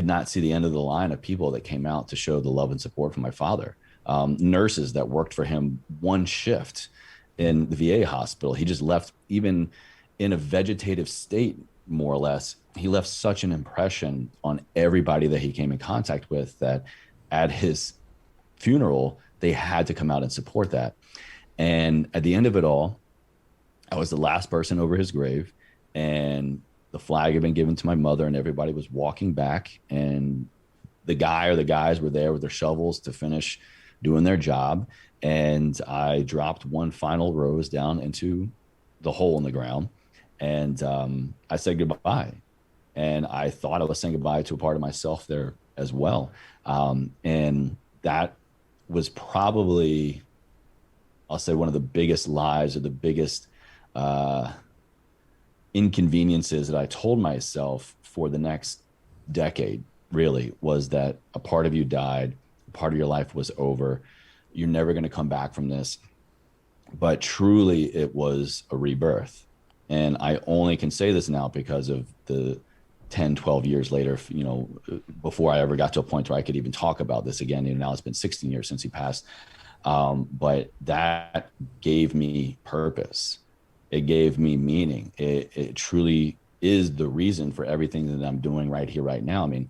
not see the end of the line of people that came out to show the love and support for my father. Nurses that worked for him one shift in the VA hospital. He just left, even in a vegetative state, more or less. He left such an impression on everybody that he came in contact with that at his funeral, they had to come out and support that. And at the end of it all, I was the last person over his grave, and the flag had been given to my mother, and everybody was walking back, and the guy or the guys were there with their shovels to finish doing their job. And I dropped one final rose down into the hole in the ground, and I said goodbye. And I thought I was saying goodbye to a part of myself there as well. And that was probably, I'll say, one of the biggest lies or the biggest inconveniences that I told myself for the next decade, really, was that a part of you died, a part of your life was over. You're never going to come back from this. But truly, it was a rebirth. And I only can say this now because of the 10, 12 years later, before I ever got to a point where I could even talk about this again. Now it's been 16 years since he passed. But that gave me purpose. It gave me meaning. It truly is the reason for everything that I'm doing right here, right now. I mean,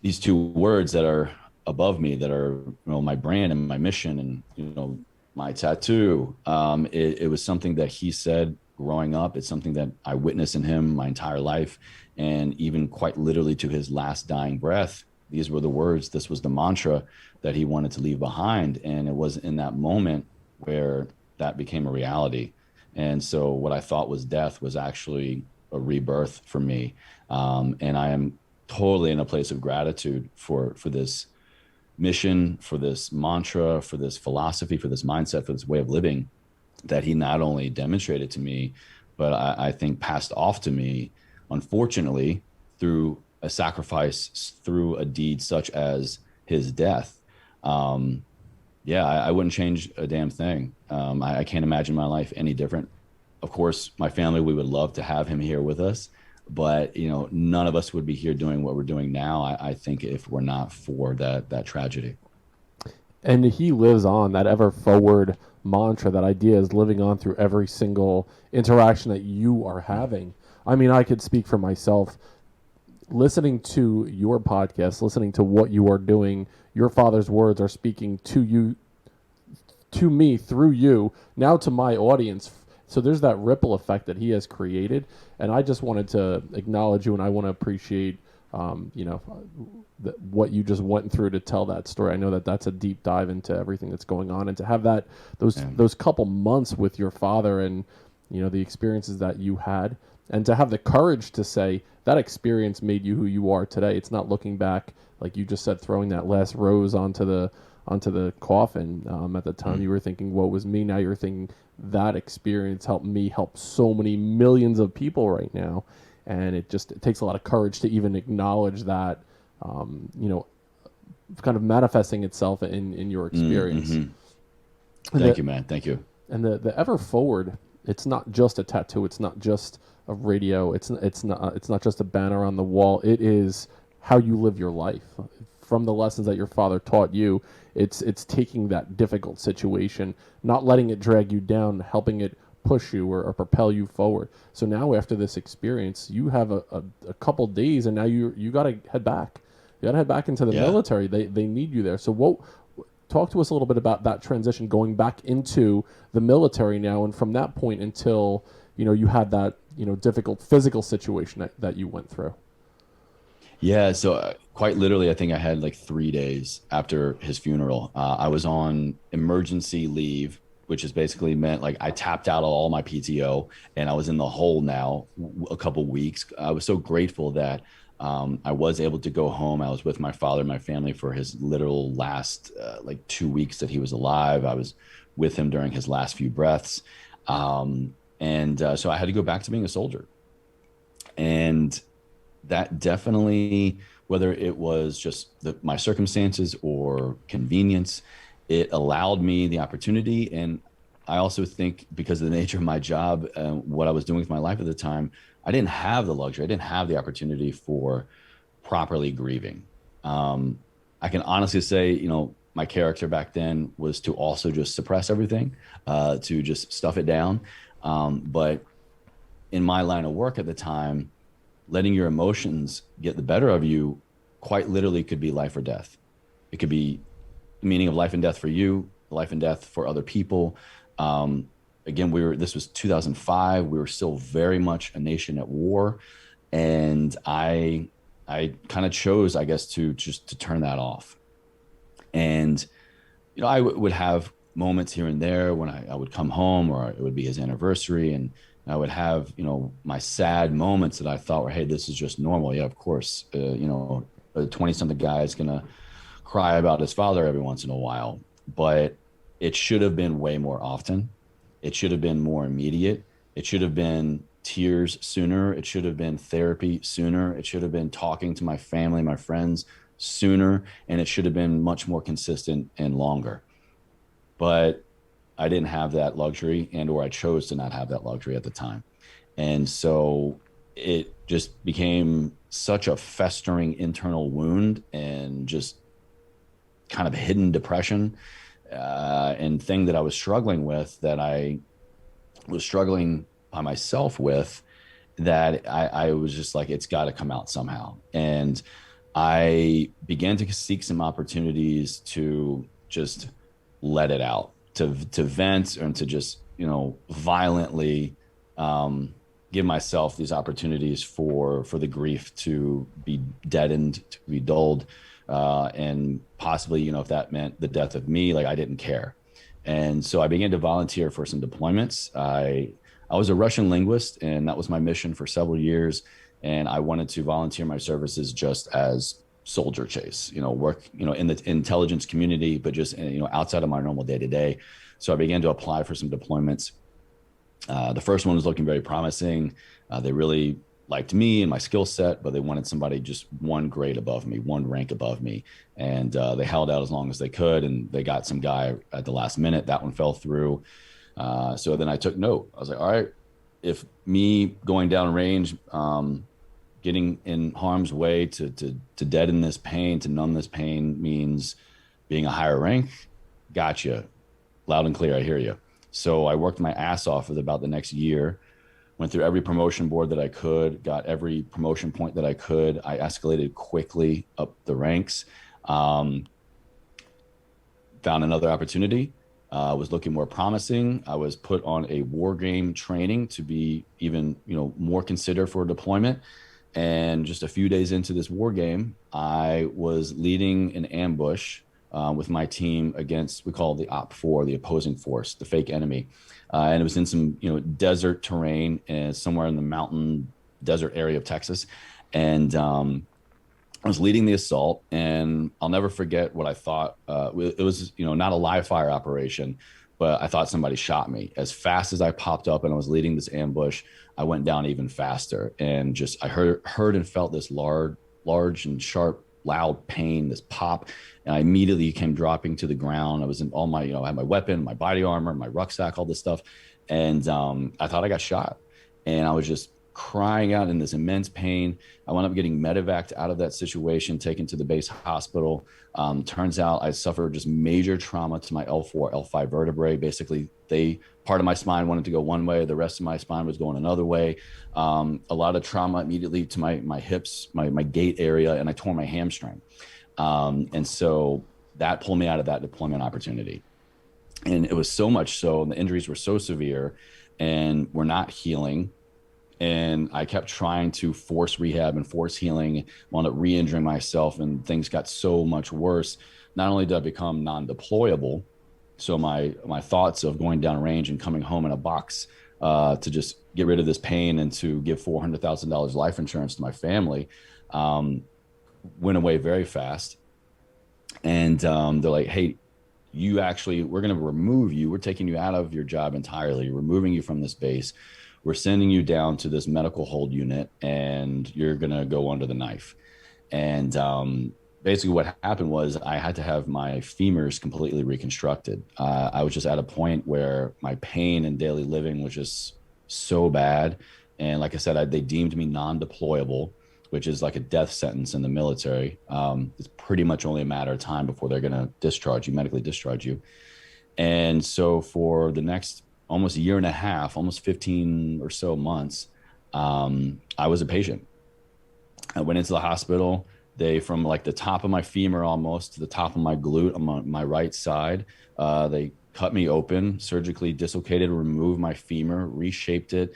these two words that are above me, that are, my brand and my mission and, my tattoo, it was something that he said growing up. It's something that I witnessed in him my entire life. And even quite literally to his last dying breath, these were the words, this was the mantra that he wanted to leave behind. And it was in that moment where that became a reality. And so what I thought was death was actually a rebirth for me. And I am totally in a place of gratitude for this mission, for this mantra, for this philosophy, for this mindset, for this way of living that he not only demonstrated to me, but I think passed off to me, unfortunately, through a sacrifice, through a deed such as his death. I wouldn't change a damn thing. I can't imagine my life any different. Of course, my family, we would love to have him here with us, but none of us would be here doing what we're doing now, I think, if we're not for that tragedy. And he lives on. That ever forward mantra, that idea is living on through every single interaction that you are having. I mean, I could speak for myself. Listening to your podcast, listening to what you are doing, your father's words are speaking to you, to me, through you, now to my audience. So there's that ripple effect that he has created. And I just wanted to acknowledge you, and I want to appreciate, what you just went through to tell that story. I know that that's a deep dive into everything that's going on, and to have those couple months with your father, and the experiences that you had, and to have the courage to say that experience made you who you are today. It's not looking back, like you just said, throwing that last rose onto the coffin. At the time, you were thinking, "Woe was me." Now you're thinking, that experience helped me help so many millions of people right now. And it takes a lot of courage to even acknowledge that, kind of manifesting itself in your experience. Mm-hmm. Thank you, man. Thank you. And the ever forward, it's not just a tattoo. It's not just a radio. It's not just a banner on the wall. It is how you live your life. From the lessons that your father taught you, it's taking that difficult situation, not letting it drag you down, helping it push you or propel you forward. So now, after this experience, you have a couple days, and now you got to head back. You got to head back into the military. They need you there. So talk to us a little bit about that transition, going back into the military now, and from that point until you had that difficult physical situation that you went through. Yeah, so quite literally, I think I had like 3 days after his funeral. I was on emergency leave, which has basically meant like I tapped out all my PTO, and I was in the hole now a couple weeks. I was so grateful that I was able to go home. I was with my father and my family for his literal last 2 weeks that he was alive. I was with him during his last few breaths. So I had to go back to being a soldier. And that definitely, whether it was just my circumstances or convenience, it allowed me the opportunity. And I also think because of the nature of my job, what I was doing with my life at the time, I didn't have the luxury. I didn't have the opportunity for properly grieving. I can honestly say, my character back then was to also just suppress everything, to just stuff it down. But in my line of work at the time, letting your emotions get the better of you quite literally could be life or death. It could be the meaning of life and death for you, life and death for other people. Again, this was 2005. We were still very much a nation at war. And I kind of chose, I guess, to turn that off. And, I would have moments here and there when I would come home, or it would be his anniversary, and I would have, my sad moments that I thought were, hey, this is just normal. Yeah, of course, a 20-something guy is going to cry about his father every once in a while. But it should have been way more often. It should have been more immediate. It should have been tears sooner. It should have been therapy sooner. It should have been talking to my family, my friends sooner. And it should have been much more consistent and longer. But I didn't have that luxury, or I chose to not have that luxury at the time. And so it just became such a festering internal wound, and just kind of hidden depression, and thing that I was struggling with, that I was struggling by myself with, that I was just like, it's got to come out somehow. And I began to seek some opportunities to just let it out, to vent, and to just, violently give myself these opportunities for the grief to be deadened, to be dulled, and possibly, if that meant the death of me, like, I didn't care. And so I began to volunteer for some deployments. I was a Russian linguist, and that was my mission for several years. And I wanted to volunteer my services just as soldier Chase, work, in the intelligence community, but just, outside of my normal day to day. So I began to apply for some deployments. The first one was looking very promising. They really liked me and my skill set, but they wanted somebody just one grade above me, one rank above me. And they held out as long as they could, and they got some guy at the last minute. That one fell through. So then I took note. I was like, all right, if me going down range, getting in harm's way to deaden this pain, to numb this pain, means being a higher rank, gotcha. Loud and clear, I hear you. So I worked my ass off for about the next year, went through every promotion board that I could, got every promotion point that I could. I escalated quickly up the ranks, found another opportunity, was looking more promising. I was put on a war game training to be even, more considered for deployment. And just a few days into this war game, I was leading an ambush with my team against, we call it the Op 4, the opposing force, the fake enemy. And it was in some, desert terrain, and somewhere in the mountain desert area of Texas. And I was leading the assault, and I'll never forget what I thought. It was, not a live fire operation, but I thought somebody shot me. As fast as I popped up and I was leading this ambush, I went down even faster. And just, I heard and felt this large and sharp, loud pain, this pop. And I immediately came dropping to the ground. I was in all my, I had my weapon, my body armor, my rucksack, all this stuff. And I thought I got shot. And I was just crying out in this immense pain. I wound up getting medevaced out of that situation, taken to the base hospital. Turns out I suffered just major trauma to my L4, L5 vertebrae. Basically, part of my spine wanted to go one way, the rest of my spine was going another way. A lot of trauma immediately to my hips, my gait area, and I tore my hamstring. And so that pulled me out of that deployment opportunity. And it was so much so, and the injuries were so severe and were not healing. And I kept trying to force rehab and force healing, wound up re-injuring myself, and things got so much worse. Not only did I become non-deployable, so my thoughts of going down range and coming home in a box to just get rid of this pain and to give $400,000 life insurance to my family went away very fast. And they're like, hey, we're going to remove you. We're taking you out of your job entirely, removing you from this base. We're sending you down to this medical hold unit, and you're going to go under the knife. And basically what happened was I had to have my femurs completely reconstructed. I was just at a point where my pain and daily living was just so bad. And like I said, they deemed me non-deployable, which is like a death sentence in the military. It's pretty much only a matter of time before they're going to medically discharge you. And so for the next almost a year and a half, almost 15 or so months, I was a patient. I went into the hospital. They, from like the top of my femur almost to the top of my glute on my right side, they cut me open, surgically dislocated, removed my femur, reshaped it,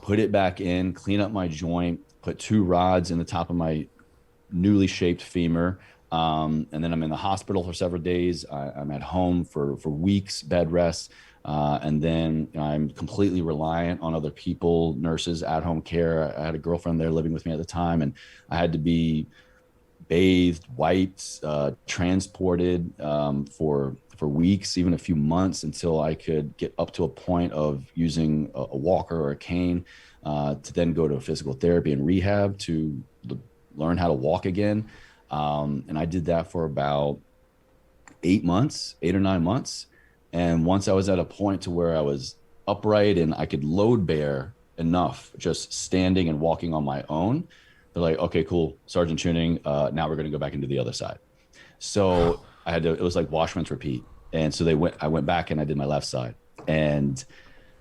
put it back in, clean up my joint, put two rods in the top of my newly shaped femur. And then I'm in the hospital for several days. I'm at home for weeks, bed rest. And then I'm completely reliant on other people, nurses, at home care. I had a girlfriend there living with me at the time, and I had to be bathed, wiped, transported for weeks, even a few months, until I could get up to a point of using a walker or a cane, to then go to physical therapy and rehab to learn how to walk again. And I did that for about 8 months, 8 or 9 months. And once I was at a point to where I was upright and I could load bear enough, just standing and walking on my own, they're like, okay, cool, Sergeant Chewning, now we're going to go back into the other side. So I had to, it was like wash, rinse, repeat. And so I went back and I did my left side. And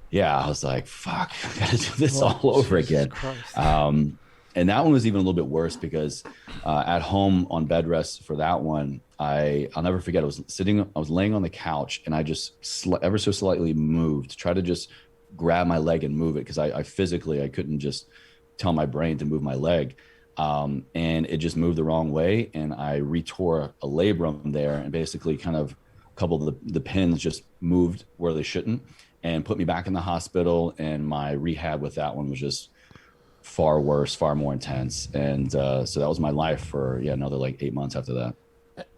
yeah, I was like, fuck, I got to do this all over Jesus again. Christ. And that one was even a little bit worse because at home on bed rest for that one, I'll never forget. I was laying on the couch and I just ever so slightly moved, try to just grab my leg and move it, because I physically, I couldn't just tell my brain to move my leg. And it just moved the wrong way. And I retore a labrum there, and basically kind of a couple of the pins just moved where they shouldn't, and put me back in the hospital. And my rehab with that one was just far worse, far more intense. And so that was my life for another like 8 months after that.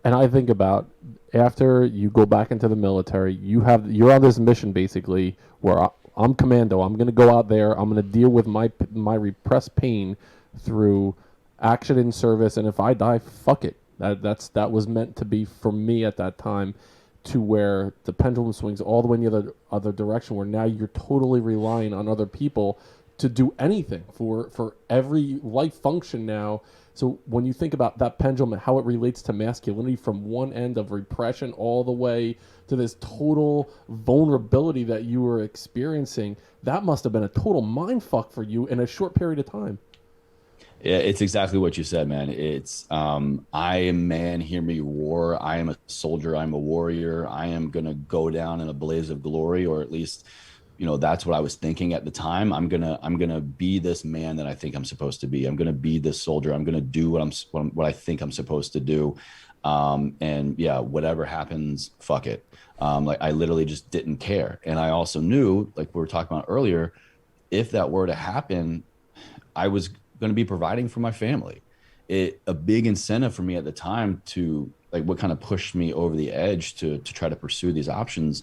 And I think about after you go back into the military, you're on this mission basically where I'm commando. I'm going to go out there. I'm going to deal with my repressed pain through action in service, and if I die, fuck it. That was meant to be for me at that time, to where the pendulum swings all the way in the other direction, where now you're totally relying on other people to do anything for every life function now. So when you think about that pendulum and how it relates to masculinity, from one end of repression all the way to this total vulnerability that you were experiencing, that must have been a total mind fuck for you in a short period of time. Yeah, it's exactly what you said, man. It's I am man, hear me roar. I am a soldier. I'm a warrior. I am gonna go down in a blaze of glory, or at least, that's what I was thinking at the time. I'm gonna be this man that I think I'm supposed to be. I'm gonna be this soldier. I'm gonna do what I think I'm supposed to do. And yeah, whatever happens, fuck it. Like, I literally just didn't care. And I also knew, like we were talking about earlier, if that were to happen, I was going to be providing for my family. A big incentive for me at the time, to like what kind of pushed me over the edge to try to pursue these options,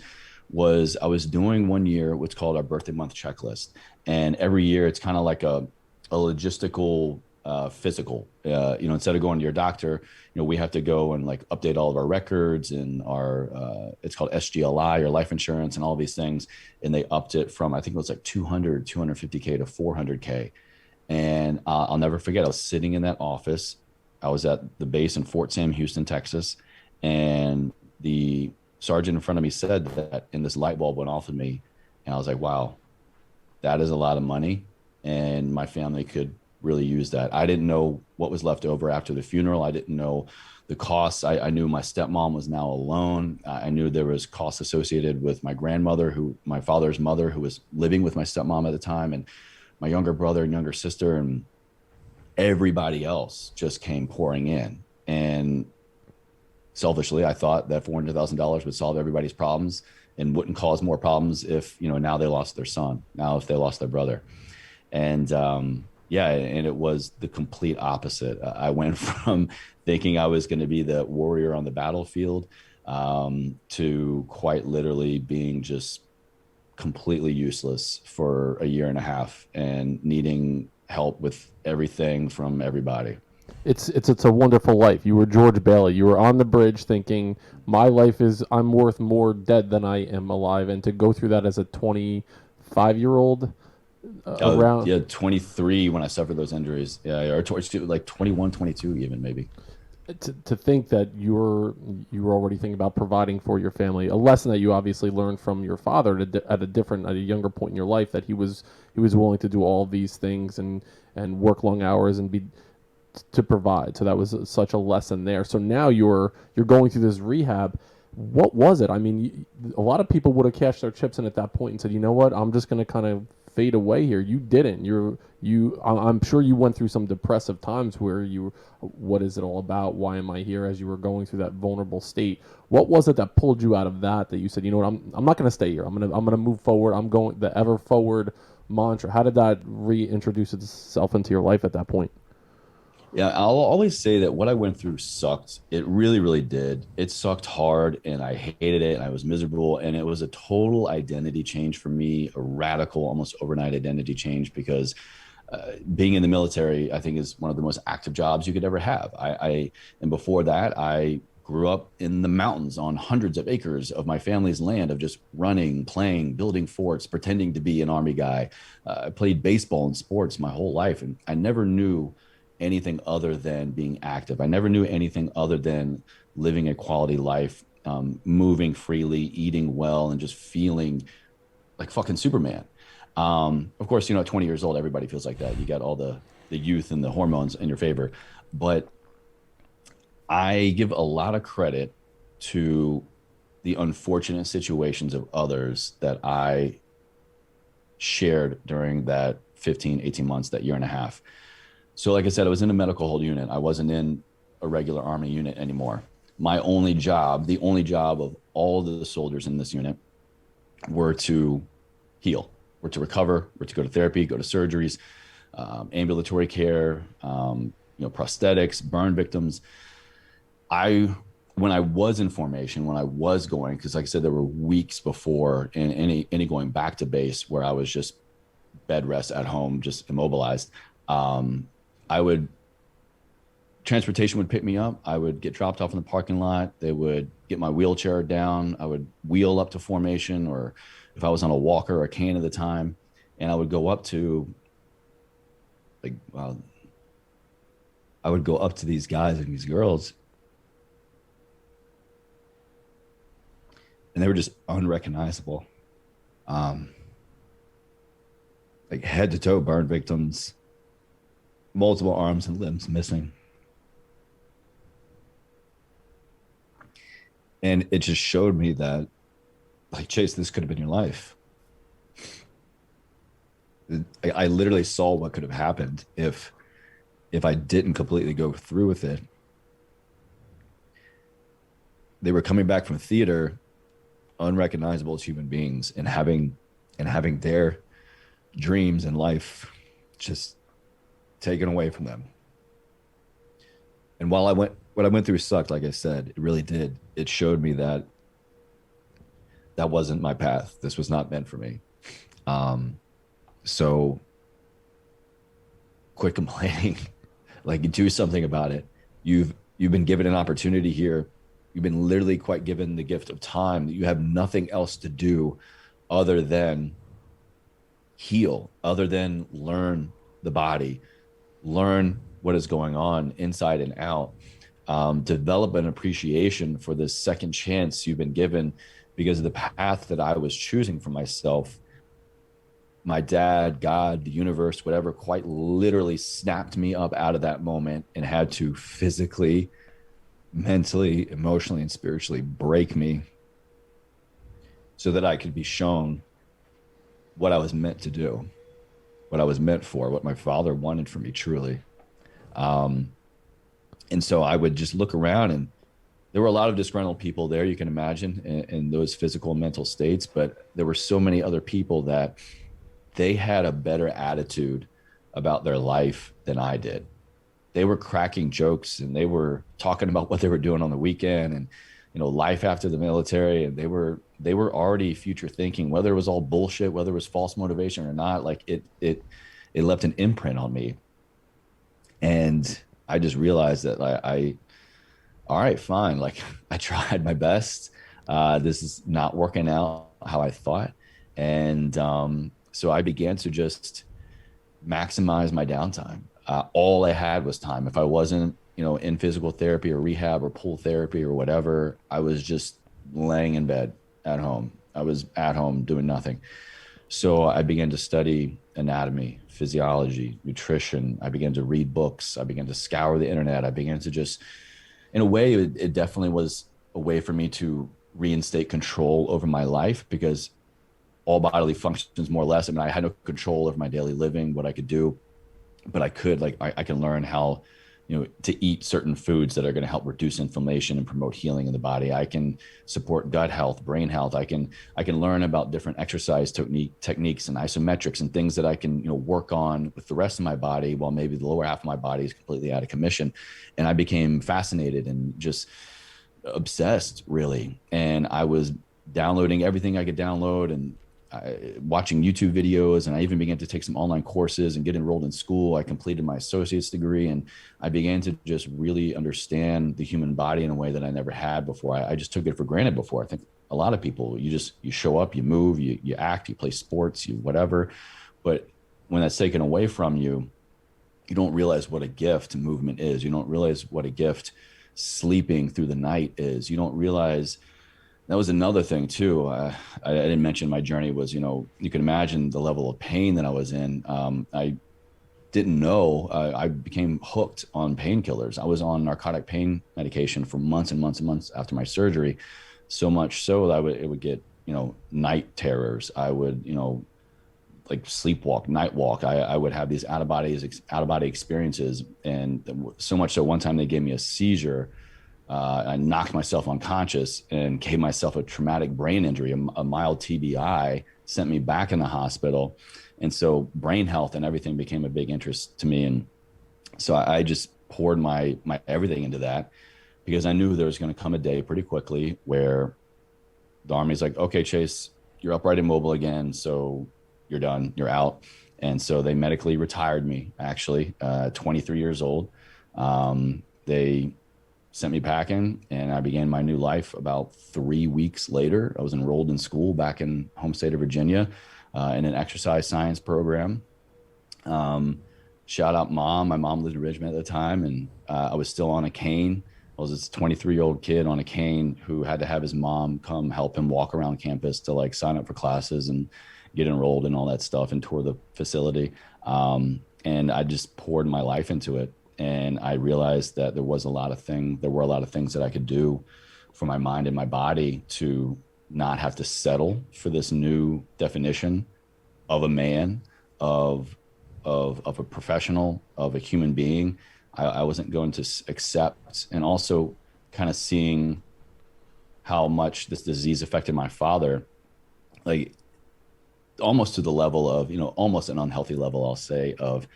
was I was doing one year what's called our birthday month checklist. And every year it's kind of like a logistical physical. Instead of going to your doctor, we have to go and like update all of our records and our it's called SGLI, or life insurance, and all these things. And they upped it from, I think it was like 250K to 400K. And I'll never forget, I was sitting in that office. I was at the base in Fort Sam, Houston, Texas. And the sergeant in front of me said that, and this light bulb went off in me. And I was like, wow, that is a lot of money. And my family could really use that. I didn't know what was left over after the funeral. I didn't know the costs. I knew my stepmom was now alone. I knew there was costs associated with my grandmother, my father's mother, who was living with my stepmom at the time, and my younger brother and younger sister, and everybody else just came pouring in. And selfishly, I thought that $400,000 would solve everybody's problems and wouldn't cause more problems if, now they lost their son, now if they lost their brother. And yeah, and it was the complete opposite. I went from thinking I was going to be the warrior on the battlefield to quite literally being just completely useless for a year and a half, and needing help with everything from everybody. It's a wonderful life. You were George Bailey. You were on the bridge thinking, my life I'm worth more dead than I am alive. And to go through that as a 25-year-old around. Yeah, 23 when I suffered those injuries. Yeah, or like 21, 22 even maybe. to think that you were already thinking about providing for your family, a lesson that you obviously learned from your father at a younger point in your life, that he was willing to do all these things and work long hours and be to provide. So that was such a lesson there. So now you're going through this rehab. What was it? I mean, a lot of people would have cashed their chips in at that point and said, you know what, I'm just going to kind of fade away here. You didn't. I'm sure you went through some depressive times where what is it all about? Why am I here? As you were going through that vulnerable state, what was it that pulled you out of that you said, you know what, I'm not going to stay here. I'm going to move forward. I'm going the ever forward mantra. How did that reintroduce itself into your life at that point? Yeah, I'll always say that what I went through sucked. It really, really did. It sucked hard and I hated it and I was miserable. And it was a total identity change for me, a radical, almost overnight identity change because being in the military, I think, is one of the most active jobs you could ever have. And before that, I grew up in the mountains on hundreds of acres of my family's land of just running, playing, building forts, pretending to be an army guy. I played baseball and sports my whole life, and I never knew anything other than being active. I never knew anything other than living a quality life, moving freely, eating well, and just feeling like fucking Superman. Of course, at 20 years old, everybody feels like that. You got all the youth and the hormones in your favor. But I give a lot of credit to the unfortunate situations of others that I shared during that 15, 18 months, that year and a half. So like I said, I was in a medical hold unit. I wasn't in a regular Army unit anymore. My only job, the only job of all the soldiers in this unit, were to heal, were to recover, were to go to therapy, go to surgeries, ambulatory care, prosthetics, burn victims. When I was in formation, when I was going, because like I said, there were weeks before and any going back to base where I was just bed rest at home, just immobilized. Transportation would pick me up. I would get dropped off in the parking lot. They would get my wheelchair down. I would wheel up to formation, or if I was on a walker or a cane at the time, and I would go up to these guys and these girls, and they were just unrecognizable. Like head to toe burn victims, multiple arms and limbs missing. And it just showed me that, like, Chase, this could have been your life. I literally saw what could have happened if I didn't completely go through with it. They were coming back from theater, unrecognizable as human beings, and having their dreams and life just taken away from them. And what I went through sucked, like I said, it really did. It showed me that wasn't my path. This was not meant for me. So quit complaining, like, do something about it. You've been given an opportunity here. You've been literally quite given the gift of time. You have nothing else to do other than heal, other than learn the body, learn what is going on inside and out, develop an appreciation for this second chance you've been given, because of the path that I was choosing for myself. My dad, God, the universe, whatever, quite literally snapped me up out of that moment and had to physically, mentally, emotionally, and spiritually break me so that I could be shown what I was meant to do, what I was meant for, what my father wanted for me, truly. And so I would just look around, and there were a lot of disgruntled people there, you can imagine, in those physical and mental states, but there were so many other people that they had a better attitude about their life than I did. They were cracking jokes and they were talking about what they were doing on the weekend and, life after the military. And they were already future thinking, whether it was all bullshit, whether it was false motivation or not. Like it left an imprint on me. And I just realized that all right, fine. Like, I tried my best. This is not working out how I thought. And, so I began to just maximize my downtime. All I had was time. If I wasn't in physical therapy or rehab or pool therapy or whatever. I was just laying in bed at home. I was at home doing nothing. So I began to study anatomy, physiology, nutrition. I began to read books. I began to scour the internet. I began to just, in a way, it definitely was a way for me to reinstate control over my life, because all bodily functions, more or less. I mean, I had no control over my daily living, what I could do, but I could, like, I can learn how, to eat certain foods that are going to help reduce inflammation and promote healing in the body. I can support gut health, brain health. I can learn about different exercise techniques and isometrics and things that I can, work on with the rest of my body while maybe the lower half of my body is completely out of commission. And I became fascinated and just obsessed, really. And I was downloading everything I could download, and watching YouTube videos, and I even began to take some online courses and get enrolled in school. I completed my associate's degree, and I began to just really understand the human body in a way that I never had before. I just took it for granted before. I think a lot of people, you show up, you move, you act, you play sports, you whatever. But when that's taken away from you, you don't realize what a gift movement is. You don't realize what a gift sleeping through the night is. You don't realize. That was another thing too. I didn't mention my journey was, you can imagine the level of pain that I was in. I didn't know. I became hooked on painkillers. I was on narcotic pain medication for months and months and months after my surgery. So much so that it would get, night terrors. I would, like sleepwalk, night walk. I would have these out of body experiences. And so much so one time they gave me a seizure. I knocked myself unconscious and gave myself a traumatic brain injury, a mild TBI, sent me back in the hospital. And so brain health and everything became a big interest to me. And so I just poured my everything into that, because I knew there was going to come a day pretty quickly where the Army's like, okay, Chase, you're upright and mobile again. So you're done, you're out. And so they medically retired me, actually, 23 years old. They sent me packing, and I began my new life about 3 weeks later. I was enrolled in school back in home state of Virginia, in an exercise science program. Shout out mom. My mom lived in Richmond at the time, and I was still on a cane. I was this 23-year-old kid on a cane who had to have his mom come help him walk around campus to like sign up for classes and get enrolled and all that stuff and tour the facility. And I just poured my life into it. And I realized that there were a lot of things that I could do for my mind and my body to not have to settle for this new definition of a man, of a professional, of a human being. I wasn't going to accept, and also kind of seeing how much this disease affected my father, like almost to the level of, almost an unhealthy level, I'll say, of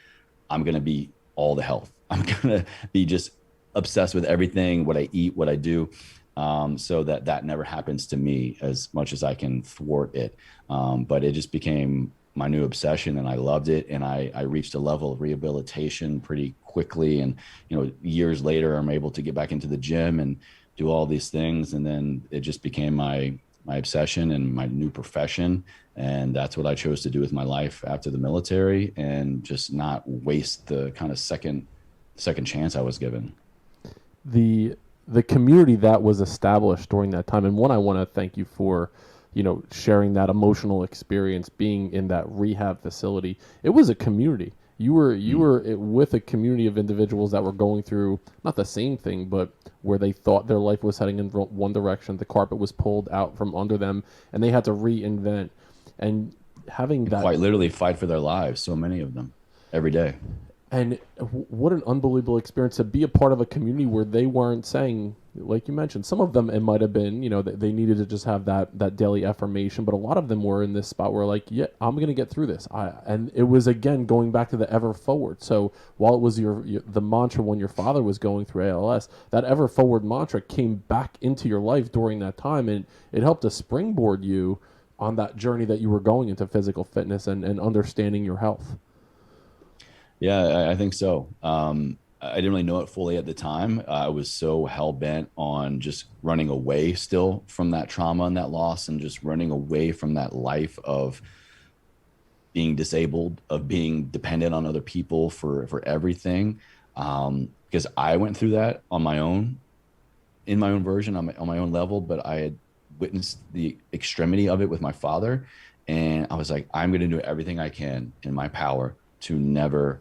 I'm going to be all the health. I'm going to be just obsessed with everything, what I eat, what I do, so that never happens to me as much as I can thwart it. But it just became my new obsession, and I loved it. And I reached a level of rehabilitation pretty quickly. And, years later, I'm able to get back into the gym and do all these things. And then it just became my obsession and my new profession. And that's what I chose to do with my life after the military, and just not waste the kind of second chance I was given. The community that was established during that time, and one, I want to thank you for, sharing that emotional experience being in that rehab facility. It was a community. You were with a community of individuals that were going through not the same thing, but where they thought their life was heading in one direction. The carpet was pulled out from under them, and they had to reinvent. And having that, quite literally fight for their lives, so many of them, every day. And what an unbelievable experience to be a part of a community where they weren't saying, like you mentioned, some of them, it might have been, they needed to just have that daily affirmation, but a lot of them were in this spot where like, yeah, I'm going to get through this. And it was, again, going back to the ever forward. So while it was the mantra when your father was going through ALS, that ever forward mantra came back into your life during that time, and it helped to springboard you on that journey that you were going into physical fitness and understanding your health. Yeah, I think so. I didn't really know it fully at the time. I was so hell bent on just running away still from that trauma and that loss, and just running away from that life of being disabled, of being dependent on other people for everything. because I went through that on my own, in my own version, on my own level, but I had witnessed the extremity of it with my father. And I was like, I'm going to do everything I can in my power to never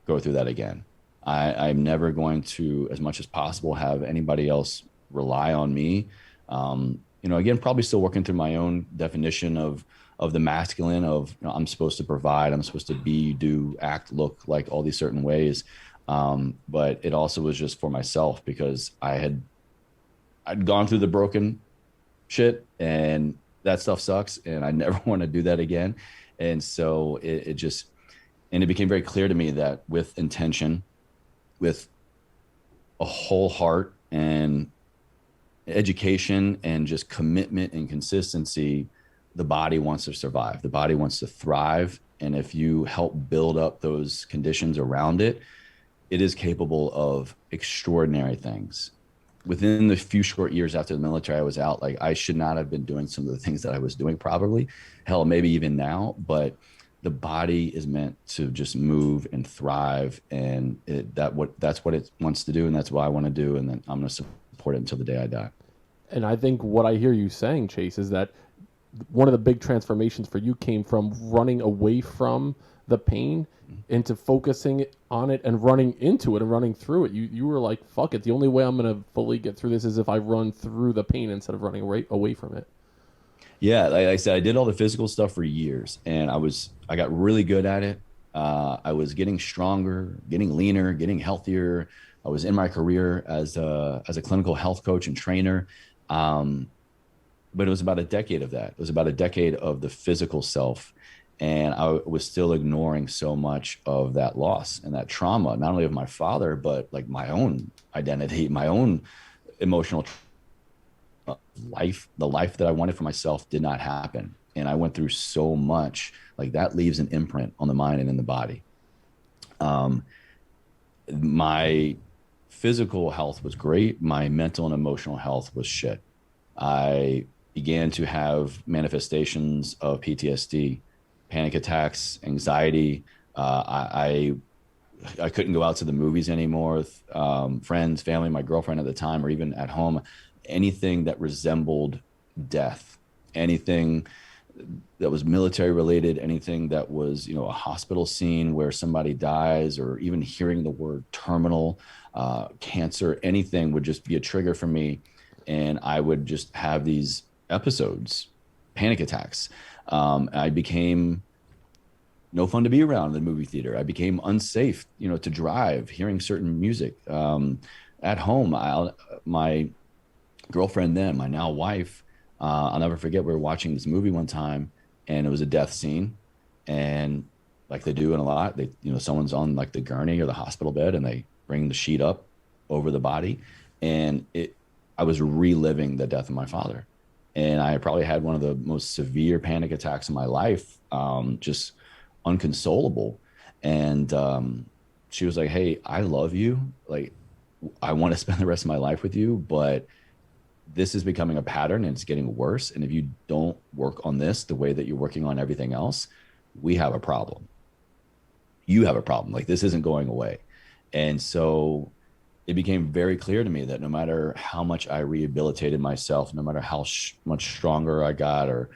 go through that again. I'm never going to, as much as possible, have anybody else rely on me. Again, probably still working through my own definition of the masculine of, I'm supposed to provide, I'm supposed to be, do, act, look like all these certain ways. But it also was just for myself because I'd gone through the broken shit and that stuff sucks and I never want to do that again. And so it became very clear to me that with intention, with a whole heart and education and just commitment and consistency, the body wants to survive. The body wants to thrive. And if you help build up those conditions around it, it is capable of extraordinary things. Within the few short years after the military, I was out, like I should not have been doing some of the things that I was doing probably, hell, maybe even now, but the body is meant to just move and thrive. And that's what it wants to do. And that's what I want to do. And then I'm going to support it until the day I die. And I think what I hear you saying, Chase, is that one of the big transformations for you came from running away from the pain into focusing on it and running into it and running through it. You were like, fuck it. The only way I'm going to fully get through this is if I run through the pain instead of running away from it. Yeah, like I said, I did all the physical stuff for years, and I got really good at it. I was getting stronger, getting leaner, getting healthier. I was in my career as a clinical health coach and trainer. But it was about a decade of that. It was about a decade of the physical self. And I was still ignoring so much of that loss and that trauma, not only of my father, but like my own identity, my own emotional life. The life that I wanted for myself did not happen. And I went through so much, like that leaves an imprint on the mind and in the body. My physical health was great. My mental and emotional health was shit. I began to have manifestations of PTSD, panic attacks, anxiety. I couldn't go out to the movies anymore with friends, family, my girlfriend at the time, or even at home. Anything that resembled death, anything that was military related, anything that was, a hospital scene where somebody dies, or even hearing the word terminal, cancer, anything would just be a trigger for me. And I would just have these episodes, panic attacks. I became no fun to be around in the movie theater. I became unsafe, to drive, hearing certain music. At home, my girlfriend then, my now wife, I'll never forget, we were watching this movie one time and it was a death scene. And like they do in a lot, someone's on like the gurney or the hospital bed and they bring the sheet up over the body. And I was reliving the death of my father. And I probably had one of the most severe panic attacks in my life, just unconsolable. And she was like, "Hey, I love you. Like, I want to spend the rest of my life with you, but this is becoming a pattern and it's getting worse. And if you don't work on this the way that you're working on everything else, we have a problem. You have a problem. Like, this isn't going away." And so it became very clear to me that no matter how much I rehabilitated myself, no matter how much stronger I got, or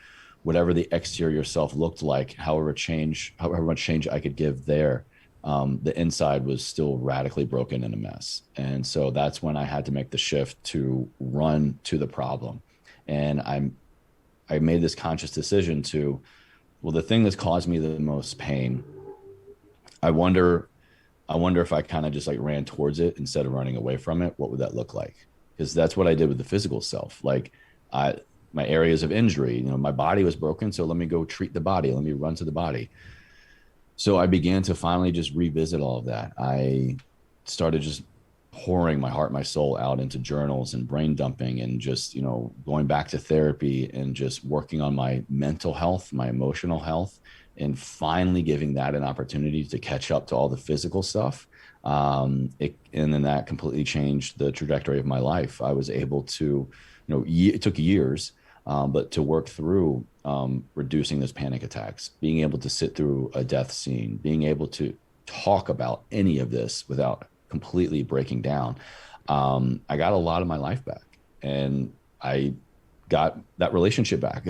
whatever the exterior self looked like, however much change I could give there, the inside was still radically broken and a mess. And so that's when I had to make the shift to run to the problem. And I made this conscious decision to, well, the thing that's caused me the most pain, I wonder if I kind of just like ran towards it instead of running away from it, what would that look like? Because that's what I did with the physical self. Like my areas of injury, my body was broken. So let me go treat the body. Let me run to the body. So I began to finally just revisit all of that. I started just pouring my heart, my soul out into journals and brain dumping and just, going back to therapy and just working on my mental health, my emotional health, and finally giving that an opportunity to catch up to all the physical stuff. And then that completely changed the trajectory of my life. I was able to, it took years, but to work through reducing those panic attacks, being able to sit through a death scene, being able to talk about any of this without completely breaking down, I got a lot of my life back, and I got that relationship back.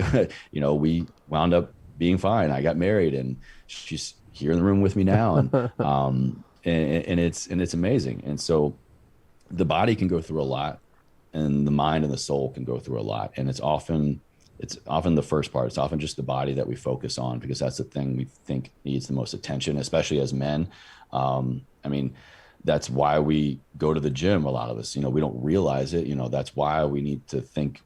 We wound up being fine. I got married, and she's here in the room with me now, and it's amazing. And so the body can go through a lot, and the mind and the soul can go through a lot, and it's often the first part. It's often just the body that we focus on, because that's the thing we think needs the most attention, especially as men. I mean, that's why we go to the gym. A lot of us, we don't realize it. That's why we need to think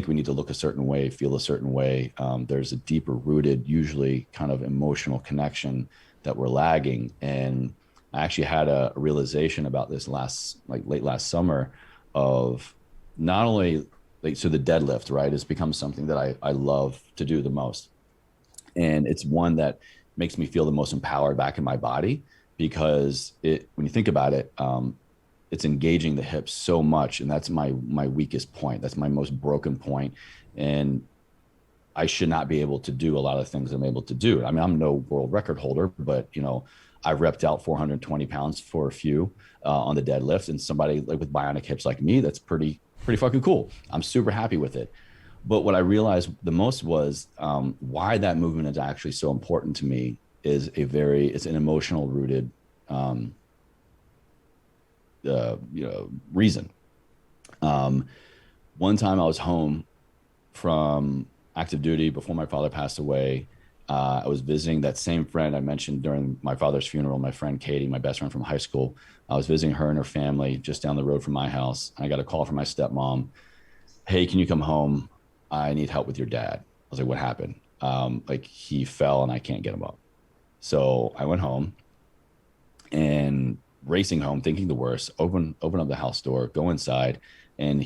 we need to look a certain way, feel a certain way. There's a deeper rooted, usually kind of emotional connection that we're lagging. And I actually had a realization about this late last summer, of not only so the deadlift, right, has become something that I love to do the most. And it's one that makes me feel the most empowered back in my body, because when you think about it, it's engaging the hips so much. And that's my weakest point. That's my most broken point. And I should not be able to do a lot of things I'm able to do. I mean, I'm no world record holder, but I've repped out 420 pounds for a few on the deadlift, and somebody with bionic hips like me, that's pretty fucking cool. I'm super happy with it. But what I realized the most was why that movement is actually so important to me is it's an emotional rooted reason. One time I was home from active duty before my father passed away. I was visiting that same friend I mentioned during my father's funeral, my friend Katie, my best friend from high school. I was visiting her and her family just down the road from my house. I got a call from my stepmom. Hey, can you come home? I need help with your dad. I was like, what happened? He fell and I can't get him up. So I went home, and racing home, thinking the worst, open up the house door, go inside. And my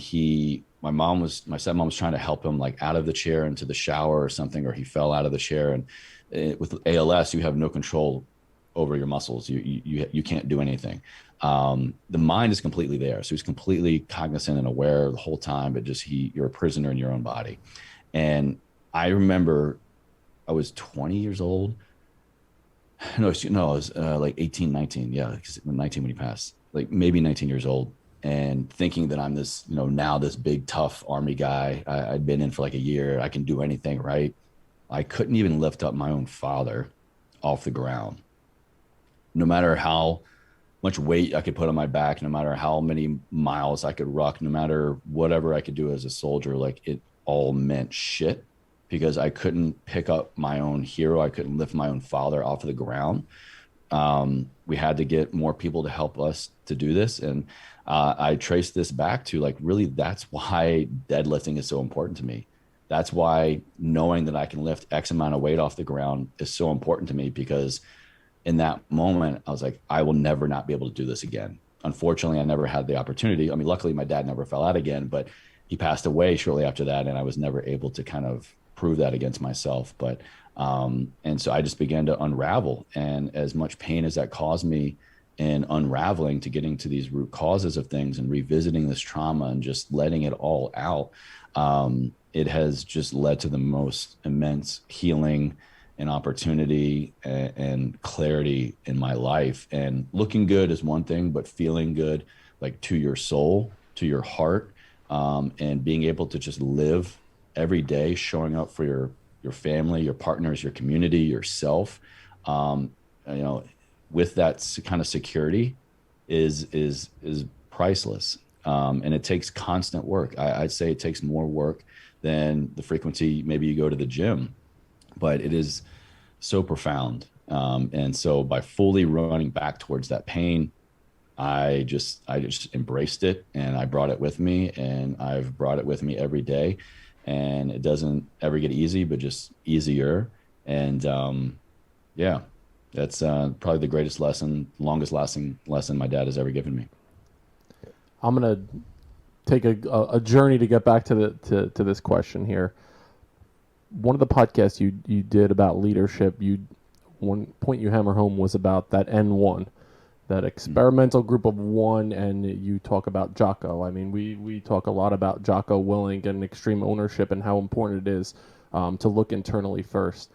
stepmom was trying to help him out of the chair into the shower or something, or he fell out of the chair. And with ALS, you have no control over your muscles. You can't do anything. The mind is completely there. So he's completely cognizant and aware the whole time, but you're a prisoner in your own body. And I remember I was 20 years old. No, I was 18, 19. Yeah, 19 when he passed, maybe 19 years old. And thinking that I'm this, now this big, tough Army guy. I'd been in for a year. I can do anything, right? I couldn't even lift up my own father off the ground. No matter how much weight I could put on my back, no matter how many miles I could ruck, no matter whatever I could do as a soldier, it all meant shit, because I couldn't pick up my own hero. I couldn't lift my own father off of the ground. We had to get more people to help us to do this. And I traced this back to really, that's why deadlifting is so important to me. That's why knowing that I can lift X amount of weight off the ground is so important to me, because in that moment, I was like, I will never not be able to do this again. Unfortunately, I never had the opportunity. I mean, luckily my dad never fell out again, but he passed away shortly after that. And I was never able to kind of prove that against myself. But, and so I just began to unravel, and as much pain as that caused me in unraveling to getting to these root causes of things and revisiting this trauma and just letting it all out, it has just led to the most immense healing and opportunity and clarity in my life. And looking good is one thing, but feeling good, to your soul, to your heart, and being able to just live every day, showing up for your family, your partners, your community, yourself, with that kind of security is priceless. And it takes constant work. I'd say it takes more work than the frequency maybe you go to the gym, but it is so profound. And so by fully running back towards that pain, I just embraced it, and I brought it with me, and I've brought it with me every day. And it doesn't ever get easy, but just easier. And yeah, that's probably the greatest lesson, longest lasting lesson my dad has ever given me. I'm gonna take a journey to get back to this question here. One of the podcasts you did about leadership, one point you hammer home was about that N1, that experimental group of one, and you talk about Jocko. I mean, we talk a lot about Jocko Willink and extreme ownership and how important it is to look internally first.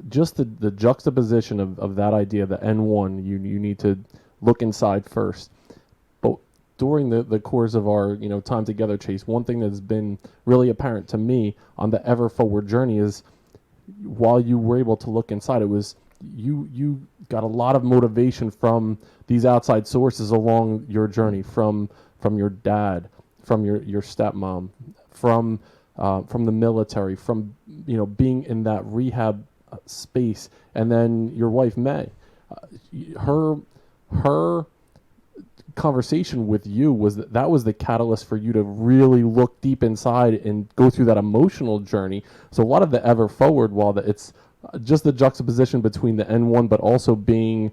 Just the juxtaposition of that idea, the N1, you need to look inside first. But during the course of our time together, Chase, one thing that's been really apparent to me on the ever forward journey is, while you were able to look inside, it was you got a lot of motivation from these outside sources along your journey, from your dad, from your stepmom, from the military, from being in that rehab space, and then your wife May, her conversation with you that was the catalyst for you to really look deep inside and go through that emotional journey. So a lot of the ever forward, while it's just the juxtaposition between the N1, but also being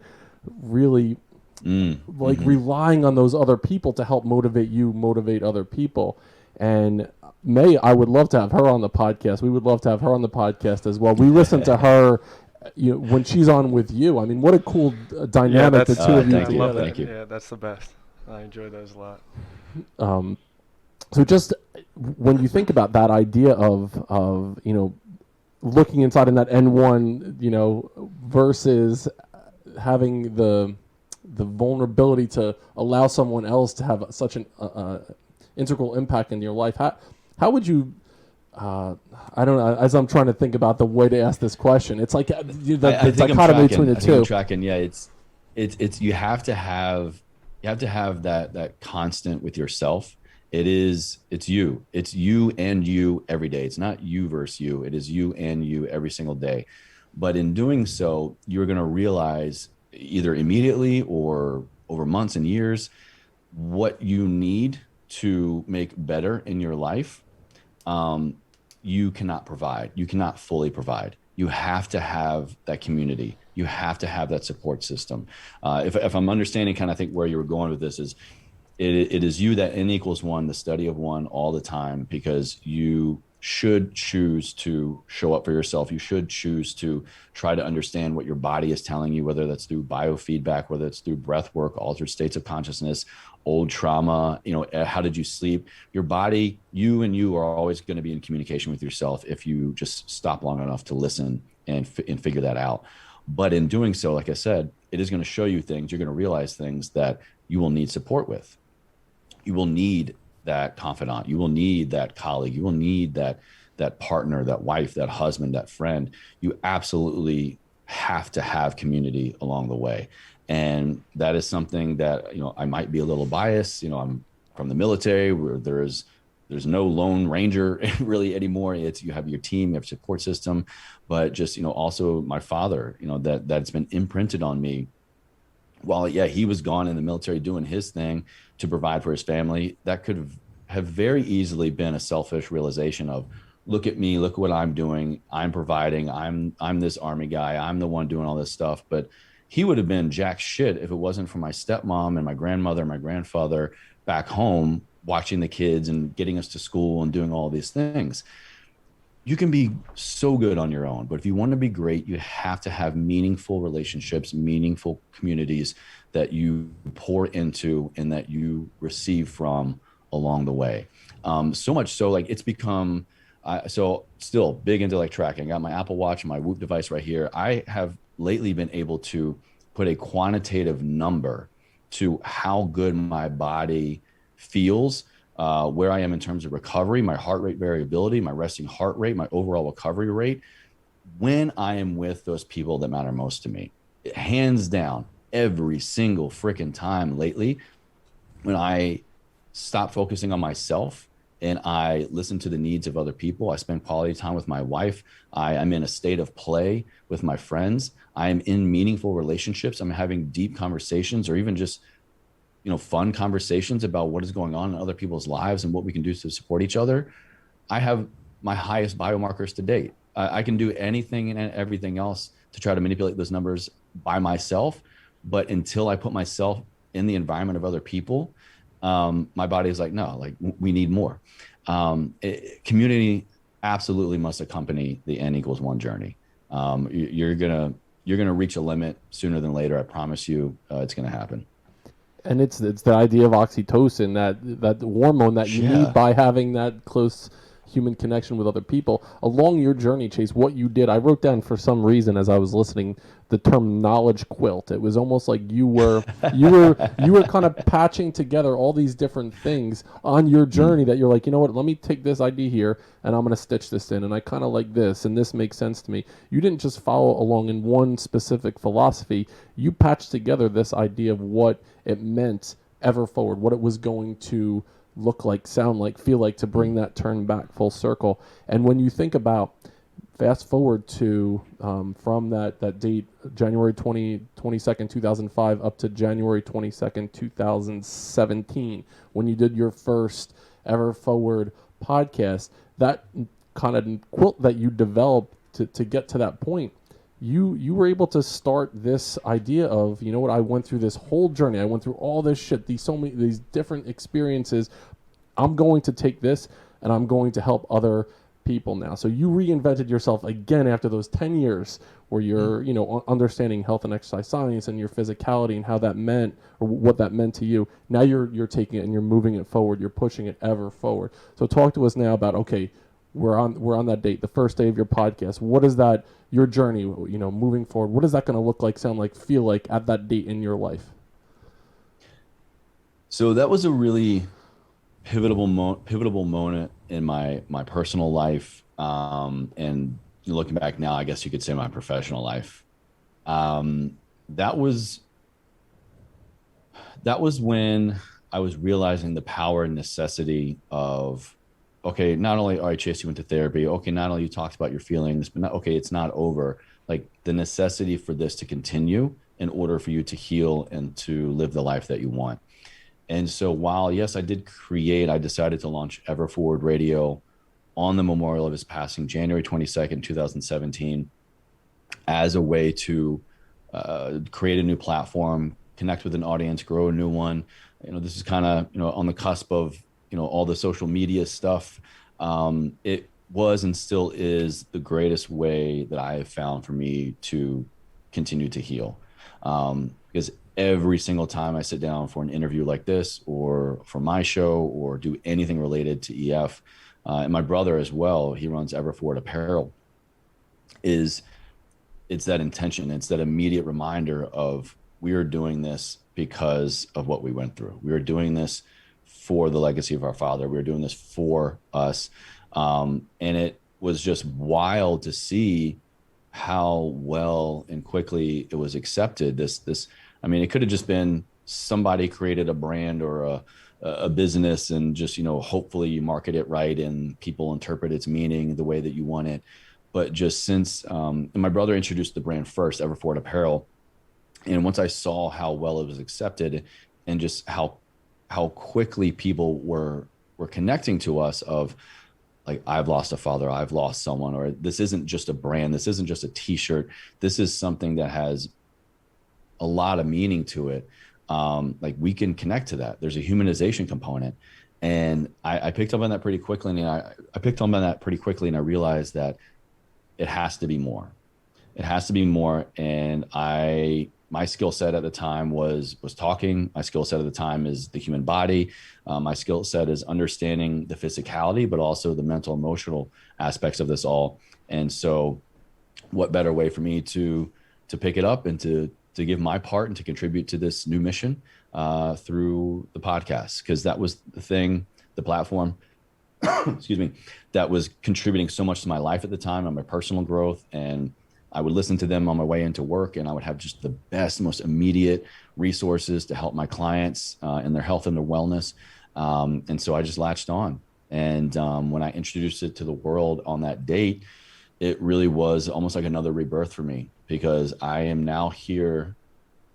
really relying on those other people to help motivate other people. And May, I would love to have her on the podcast. We would love to have her on the podcast as well. We listen to her when she's on with you. I mean, what a cool dynamic the two of you together. I love that. Thank you. Yeah, that's the best. I enjoy those a lot. So just when you think about that idea of looking inside in that N1, versus having the vulnerability to allow someone else to have such an integral impact in your life, how would you? I don't know. As I'm trying to think about the way to ask this question, it's like the dichotomy between the two. I'm tracking. Yeah, it's you have to have that constant with yourself. It's you and you every day. It's not you versus you. It is you and you every single day. But in doing so, you're going to realize either immediately or over months and years what you need to make better in your life. You cannot provide. You cannot fully provide. You have to have that community. You have to have that support system. If I'm understanding kind of think where you were going with this is, it is you that N equals one, the study of one all the time, because you should choose to show up for yourself. You should choose to try to understand what your body is telling you, whether that's through biofeedback, whether it's through breath work, altered states of consciousness, old trauma, how did you sleep? Your body, you are always going to be in communication with yourself if you just stop long enough to listen and figure that out. But in doing so, like I said, it is going to show you things. You're going to realize things that you will need support with. You will need that confidant. You will need that colleague. You will need that partner, that wife, that husband, that friend. You absolutely have to have community along the way. And that is something that, I might be a little biased. I'm from the military, where there's no lone ranger really anymore. It's, you have your team, you have a support system, but just, also my father, that's been imprinted on me. While, he was gone in the military doing his thing to provide for his family, that could have very easily been a selfish realization of, look at me, look what I'm doing. I'm providing. I'm this Army guy. I'm the one doing all this stuff. But he would have been jack shit if it wasn't for my stepmom and my grandmother and my grandfather back home watching the kids and getting us to school and doing all these things. You can be so good on your own, but if you want to be great, you have to have meaningful relationships, meaningful communities that you pour into and that you receive from along the way. So much so, like, it's become, so still big into like tracking. I got my Apple Watch and my Whoop device right here. I have lately been able to put a quantitative number to how good my body feels, where I am in terms of recovery, my heart rate variability, my resting heart rate, my overall recovery rate, when I am with those people that matter most to me. Hands down, every single freaking time lately, when I stop focusing on myself and I listen to the needs of other people, I spend quality time with my wife, I'm in a state of play with my friends, I am in meaningful relationships, I'm having deep conversations, or even just fun conversations about what is going on in other people's lives and what we can do to support each other. I have my highest biomarkers to date. I can do anything and everything else to try to manipulate those numbers by myself. But until I put myself in the environment of other people, my body is like, no, like we need more. Community absolutely must accompany the N equals one journey. You're gonna reach a limit sooner than later. I promise you, it's gonna happen. And it's the idea of oxytocin, that hormone that you need by having that close human connection with other people. Along your journey, Chase, what you did, I wrote down for some reason as I was listening the term knowledge quilt. It was almost like you were kind of patching together all these different things on your journey that you're like, you know what, let me take this idea here and I'm going to stitch this in, and I kind of like this, and this makes sense to me. You didn't just follow along in one specific philosophy. You patched together this idea of what it meant ever forward, what it was going to look like, sound like, feel like, to bring that turn back full circle. And when you think about fast forward to from that date, January 22nd, 2005, up to January 22nd, 2017, when you did your first ever forward podcast, that kind of quilt that you developed to get to that point, you were able to start this idea of, you know what, I went through this whole journey. I went through all this shit, these different experiences. I'm going to take this and I'm going to help other people now. So you reinvented yourself again after those 10 years where you're, understanding health and exercise science and your physicality and how that meant, or what that meant to you. Now you're taking it and you're moving it forward. You're pushing it ever forward. So talk to us now about, okay, we're on that date, the first day of your podcast. What is that, your journey, moving forward? What is that going to look like, sound like, feel like at that date in your life? So that was a really pivotal moment in my personal life, and looking back now, I guess you could say my professional life. That was when I was realizing the power and necessity of, okay, not only, all right, Chase, you went to therapy. Okay, not only you talked about your feelings, but not, okay, it's not over. Like, the necessity for this to continue in order for you to heal and to live the life that you want. And so while, yes, I decided to launch Ever Forward Radio on the memorial of his passing, January 22nd, 2017, as a way to create a new platform, connect with an audience, grow a new one. This is kind of, on the cusp of, all the social media stuff. It was and still is the greatest way that I have found for me to continue to heal. Because every single time I sit down for an interview like this, or for my show, or do anything related to EF, and my brother as well, he runs Ever Forward Apparel, it's that intention. It's that immediate reminder of, we are doing this because of what we went through. We are doing this for the legacy of our father. We were doing this for us. And it was just wild to see how well and quickly it was accepted. It could have just been somebody created a brand or a business, and just, hopefully you market it right and people interpret its meaning the way that you want it. But just since, and my brother introduced the brand first, Ever Forward Apparel. And once I saw how well it was accepted, and just how quickly people were connecting to us, of like, I've lost a father, I've lost someone, or this isn't just a brand, this isn't just a t-shirt, this is something that has a lot of meaning to it. Like, we can connect to that. There's a humanization component. And I picked up on that pretty quickly. And I realized that it has to be more. It has to be more. And my skill set at the time was talking. My skill set at the time is the human body. My skill set is understanding the physicality, but also the mental, emotional aspects of this all. And so what better way for me to pick it up and to give my part and to contribute to this new mission through the podcast, because that was the platform, excuse me, that was contributing so much to my life at the time and my personal growth. And I would listen to them on my way into work, and I would have just the best, most immediate resources to help my clients in their health and their wellness. And so I just latched on. And when I introduced it to the world on that date, it really was almost like another rebirth for me, because I am now here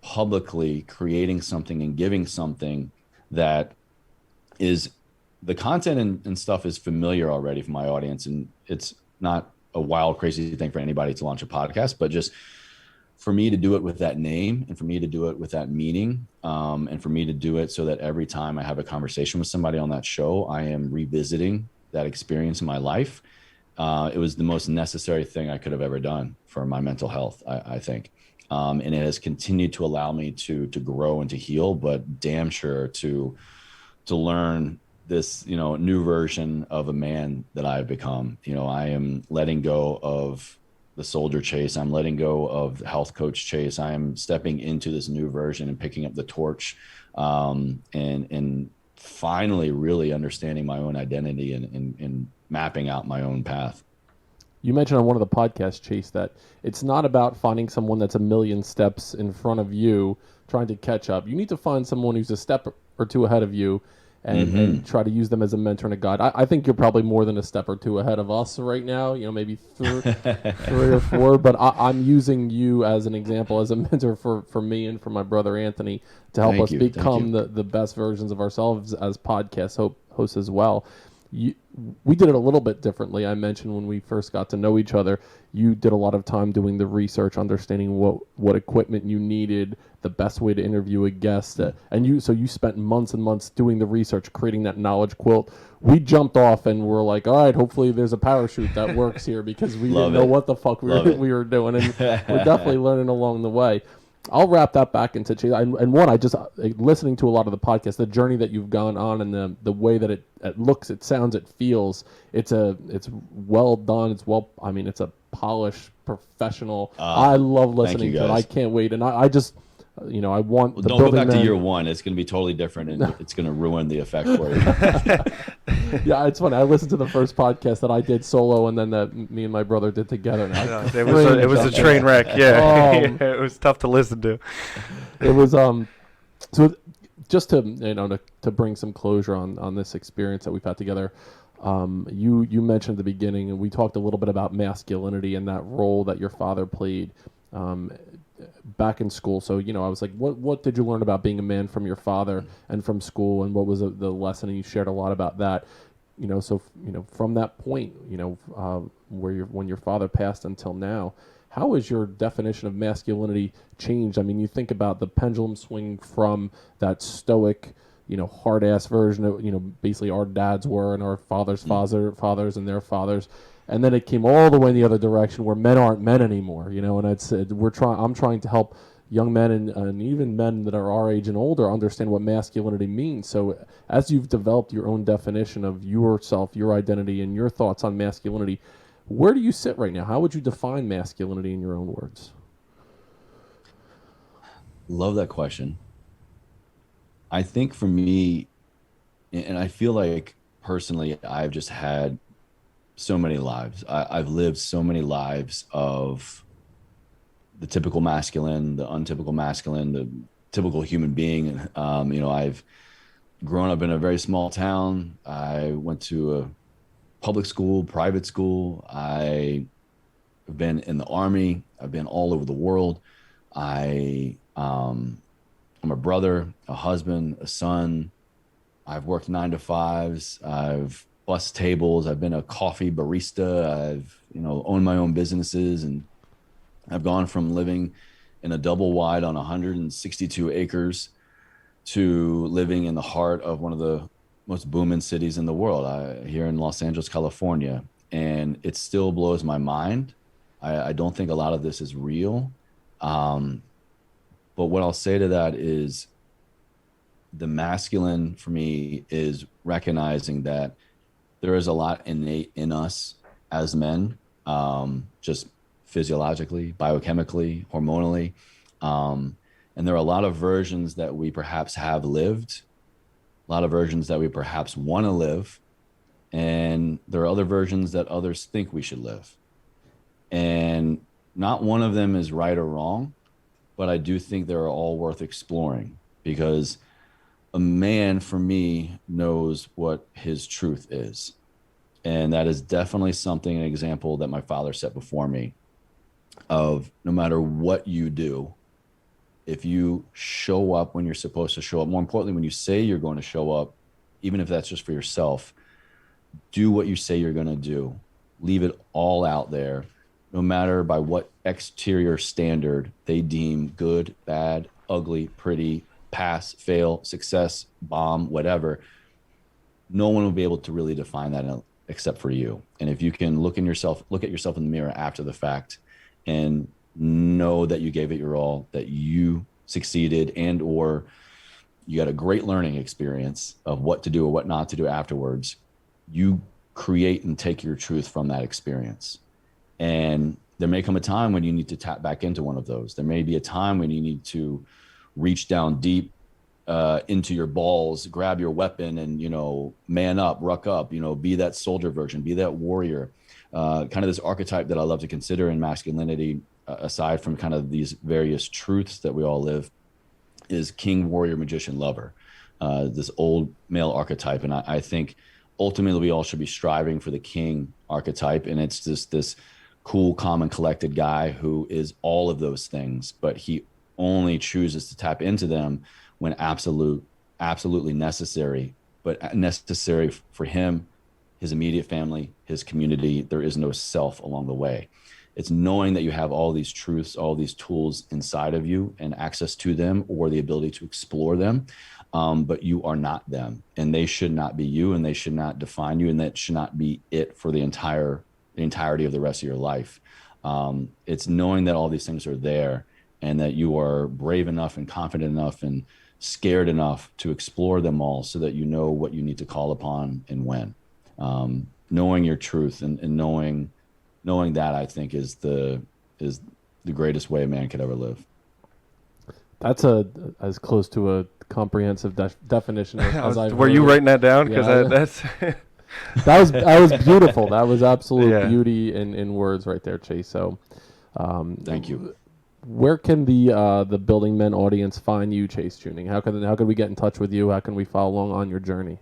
publicly creating something and giving something that is, the content and stuff is familiar already for my audience. And it's not a wild, crazy thing for anybody to launch a podcast, but just for me to do it with that name, and for me to do it with that meaning, and for me to do it so that every time I have a conversation with somebody on that show, I am revisiting that experience in my life. It was the most necessary thing I could have ever done for my mental health, I think. And it has continued to allow me to grow and to heal, but damn sure to learn this, new version of a man that I've become. I am letting go of the soldier Chase. I'm letting go of the health coach Chase. I am stepping into this new version and picking up the torch, and finally really understanding my own identity and mapping out my own path. You mentioned on one of the podcasts, Chase, that it's not about finding someone that's a million steps in front of you trying to catch up. You need to find someone who's a step or two ahead of you and try to use them as a mentor and a guide. I think you're probably more than a step or two ahead of us right now, maybe three or four, but I'm using you as an example, as a mentor for me and for my brother Anthony to help us become the best versions of ourselves as podcast hosts as well. We did it a little bit differently. I mentioned when we first got to know each other, you did a lot of time doing the research, understanding what equipment you needed, the best way to interview a guest, and you spent months and months doing the research, creating that knowledge quilt. We jumped off and we're like, all right, hopefully there's a parachute that works here, because we didn't know what the fuck we were doing, and we're definitely learning along the way. I'll wrap that back into Chase. And one, I just listening to a lot of the podcasts, the journey that you've gone on, and the way that it looks, it sounds, it feels. It's well done. It's a polished, professional. I love listening to it. I can't wait, and I just. I want the don't go back to year one. It's going to be totally different, and it's going to ruin the effect for you. Yeah, it's funny. I listened to the first podcast that I did solo, and then that me and my brother did together. And it was a train wreck. Yeah, it was tough to listen to. It was so just to bring some closure on this experience that we've had together. You mentioned at the beginning, and we talked a little bit about masculinity and that role that your father played. Back in school. So, I was like, what did you learn about being a man from your father and from school, and what was the lesson? And you shared a lot about that, from that point, when your father passed until now, how has your definition of masculinity changed? I mean, you think about the pendulum swing from that stoic, hard ass version of, basically our dads were, and our fathers and their fathers. And then it came all the way in the other direction, where men aren't men anymore, and I'm trying to help young men and even men that are our age and older understand what masculinity means. So as you've developed your own definition of yourself, your identity, and your thoughts on masculinity, where do you sit right now? How would you define masculinity in your own words? Love that question. I think for me, and I feel like personally, I've just had so many lives. I've lived so many lives of the typical masculine, the untypical masculine, the typical human being. I've grown up in a very small town. I went to a public school, private school. I've been in the Army. I've been all over the world. I'm a brother, a husband, a son. I've worked 9 to 5s. I've bus tables. I've been a coffee barista. I've, owned my own businesses, and I've gone from living in a double wide on 162 acres to living in the heart of one of the most booming cities in the world, here in Los Angeles, California. And it still blows my mind. I don't think a lot of this is real. But what I'll say to that is the masculine for me is recognizing that there is a lot innate in us as men, just physiologically, biochemically, hormonally. And there are a lot of versions that we perhaps have lived, a lot of versions that we perhaps want to live. And there are other versions that others think we should live. And not one of them is right or wrong, but I do think they're all worth exploring, because a man, for me, knows what his truth is. And that is definitely something, an example that my father set before me of, no matter what you do, if you show up when you're supposed to show up, more importantly, when you say you're going to show up, even if that's just for yourself, do what you say you're going to do. Leave it all out there, no matter by what exterior standard they deem good, bad, ugly, pretty, pass, fail, success, bomb, whatever. No one will be able to really define that except for you. And if you can look at yourself in the mirror after the fact and know that you gave it your all, that you succeeded, and or you got a great learning experience of what to do or what not to do afterwards. You create and take your truth from that experience. And there may come a time when you need to tap back into one of those. There may be a time when you need to reach down deep into your balls, grab your weapon, and, you know, man up, ruck up, you know, be that soldier version, be that warrior. Kind of this archetype that I love to consider in masculinity, aside from kind of these various truths that we all live, is king, warrior, magician, lover. This old male archetype. And I think ultimately we all should be striving for the king archetype. And it's just this cool, calm, and collected guy who is all of those things, but he only chooses to tap into them when absolutely necessary, but necessary for him, his immediate family, his community. There is no self along the way. It's knowing that you have all these truths, all these tools inside of you and access to them, or the ability to explore them. But you are not them, and they should not be you, and they should not define you, and that should not be it for the entirety of the rest of your life. It's knowing that all these things are there, and that you are brave enough and confident enough and scared enough to explore them all, so that you know what you need to call upon and when. Knowing your truth and knowing that, I think, is the greatest way a man could ever live. That's as close to a comprehensive definition as I've Were heard. you writing that down? Because Yeah. that's that was beautiful. That was absolute Yeah. beauty in words right there, Chase. So, Thank you. where can the Building Men audience find you, Chase Chewning? How can we get in touch with you? How can we follow along on your journey?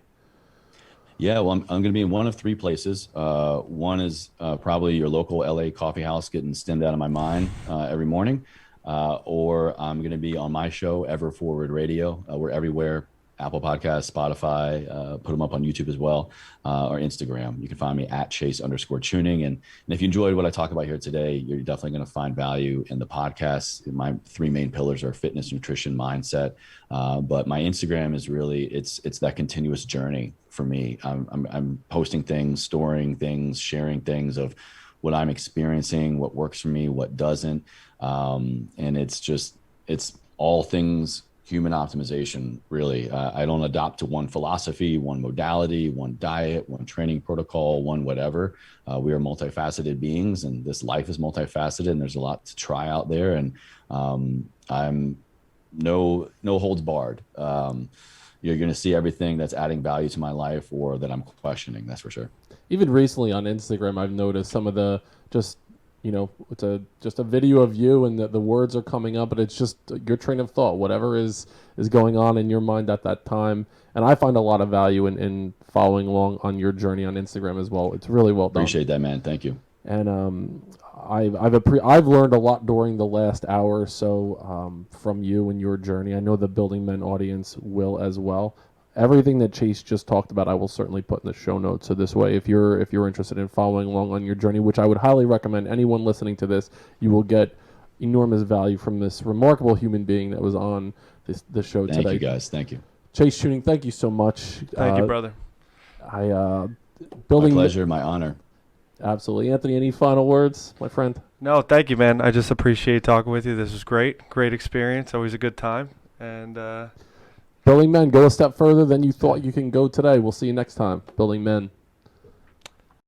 Yeah, well, I'm going to be in one of three places. One is probably your local LA coffee house, getting stemmed out of my mind every morning. Or I'm going to be on my show, Ever Forward Radio. We're everywhere: Apple Podcasts, Spotify, put them up on YouTube as well, or Instagram. You can find me at Chase_Chewning. And if you enjoyed what I talk about here today, you're definitely going to find value in the podcast. My three main pillars are fitness, nutrition, mindset. But my Instagram is really, it's that continuous journey for me. I'm posting things, storing things, sharing things of what I'm experiencing, what works for me, what doesn't. And it's all things human optimization, really. I don't adopt to one philosophy, one modality, one diet, one training protocol, one whatever. We are multifaceted beings, and this life is multifaceted, and there's a lot to try out there. And I'm no holds barred. You're going to see everything that's adding value to my life or that I'm questioning. That's for sure. Even recently on Instagram, I've noticed some of the just, it's just a video of you, and the words are coming up, but it's just your train of thought, whatever is going on in your mind at that time. And I find a lot of value in following along on your journey on Instagram as well. It's really well done. Appreciate that, man. Thank you. And I've learned a lot during the last hour or so from you and your journey. I know the Building Men audience will as well. Everything that Chase just talked about, I will certainly put in the show notes. So this way, if you're interested in following along on your journey, which I would highly recommend anyone listening to this, you will get enormous value from this remarkable human being that was on this show today. Thank you, guys. Thank you. Chase Chewning, thank you so much. Thank you, brother. My pleasure, my honor. Absolutely. Anthony, any final words, my friend? No, thank you, man. I just appreciate talking with you. This was great. Great experience. Always a good time. And Building Men, go a step further than you thought you can go today. We'll see you next time. Building Men.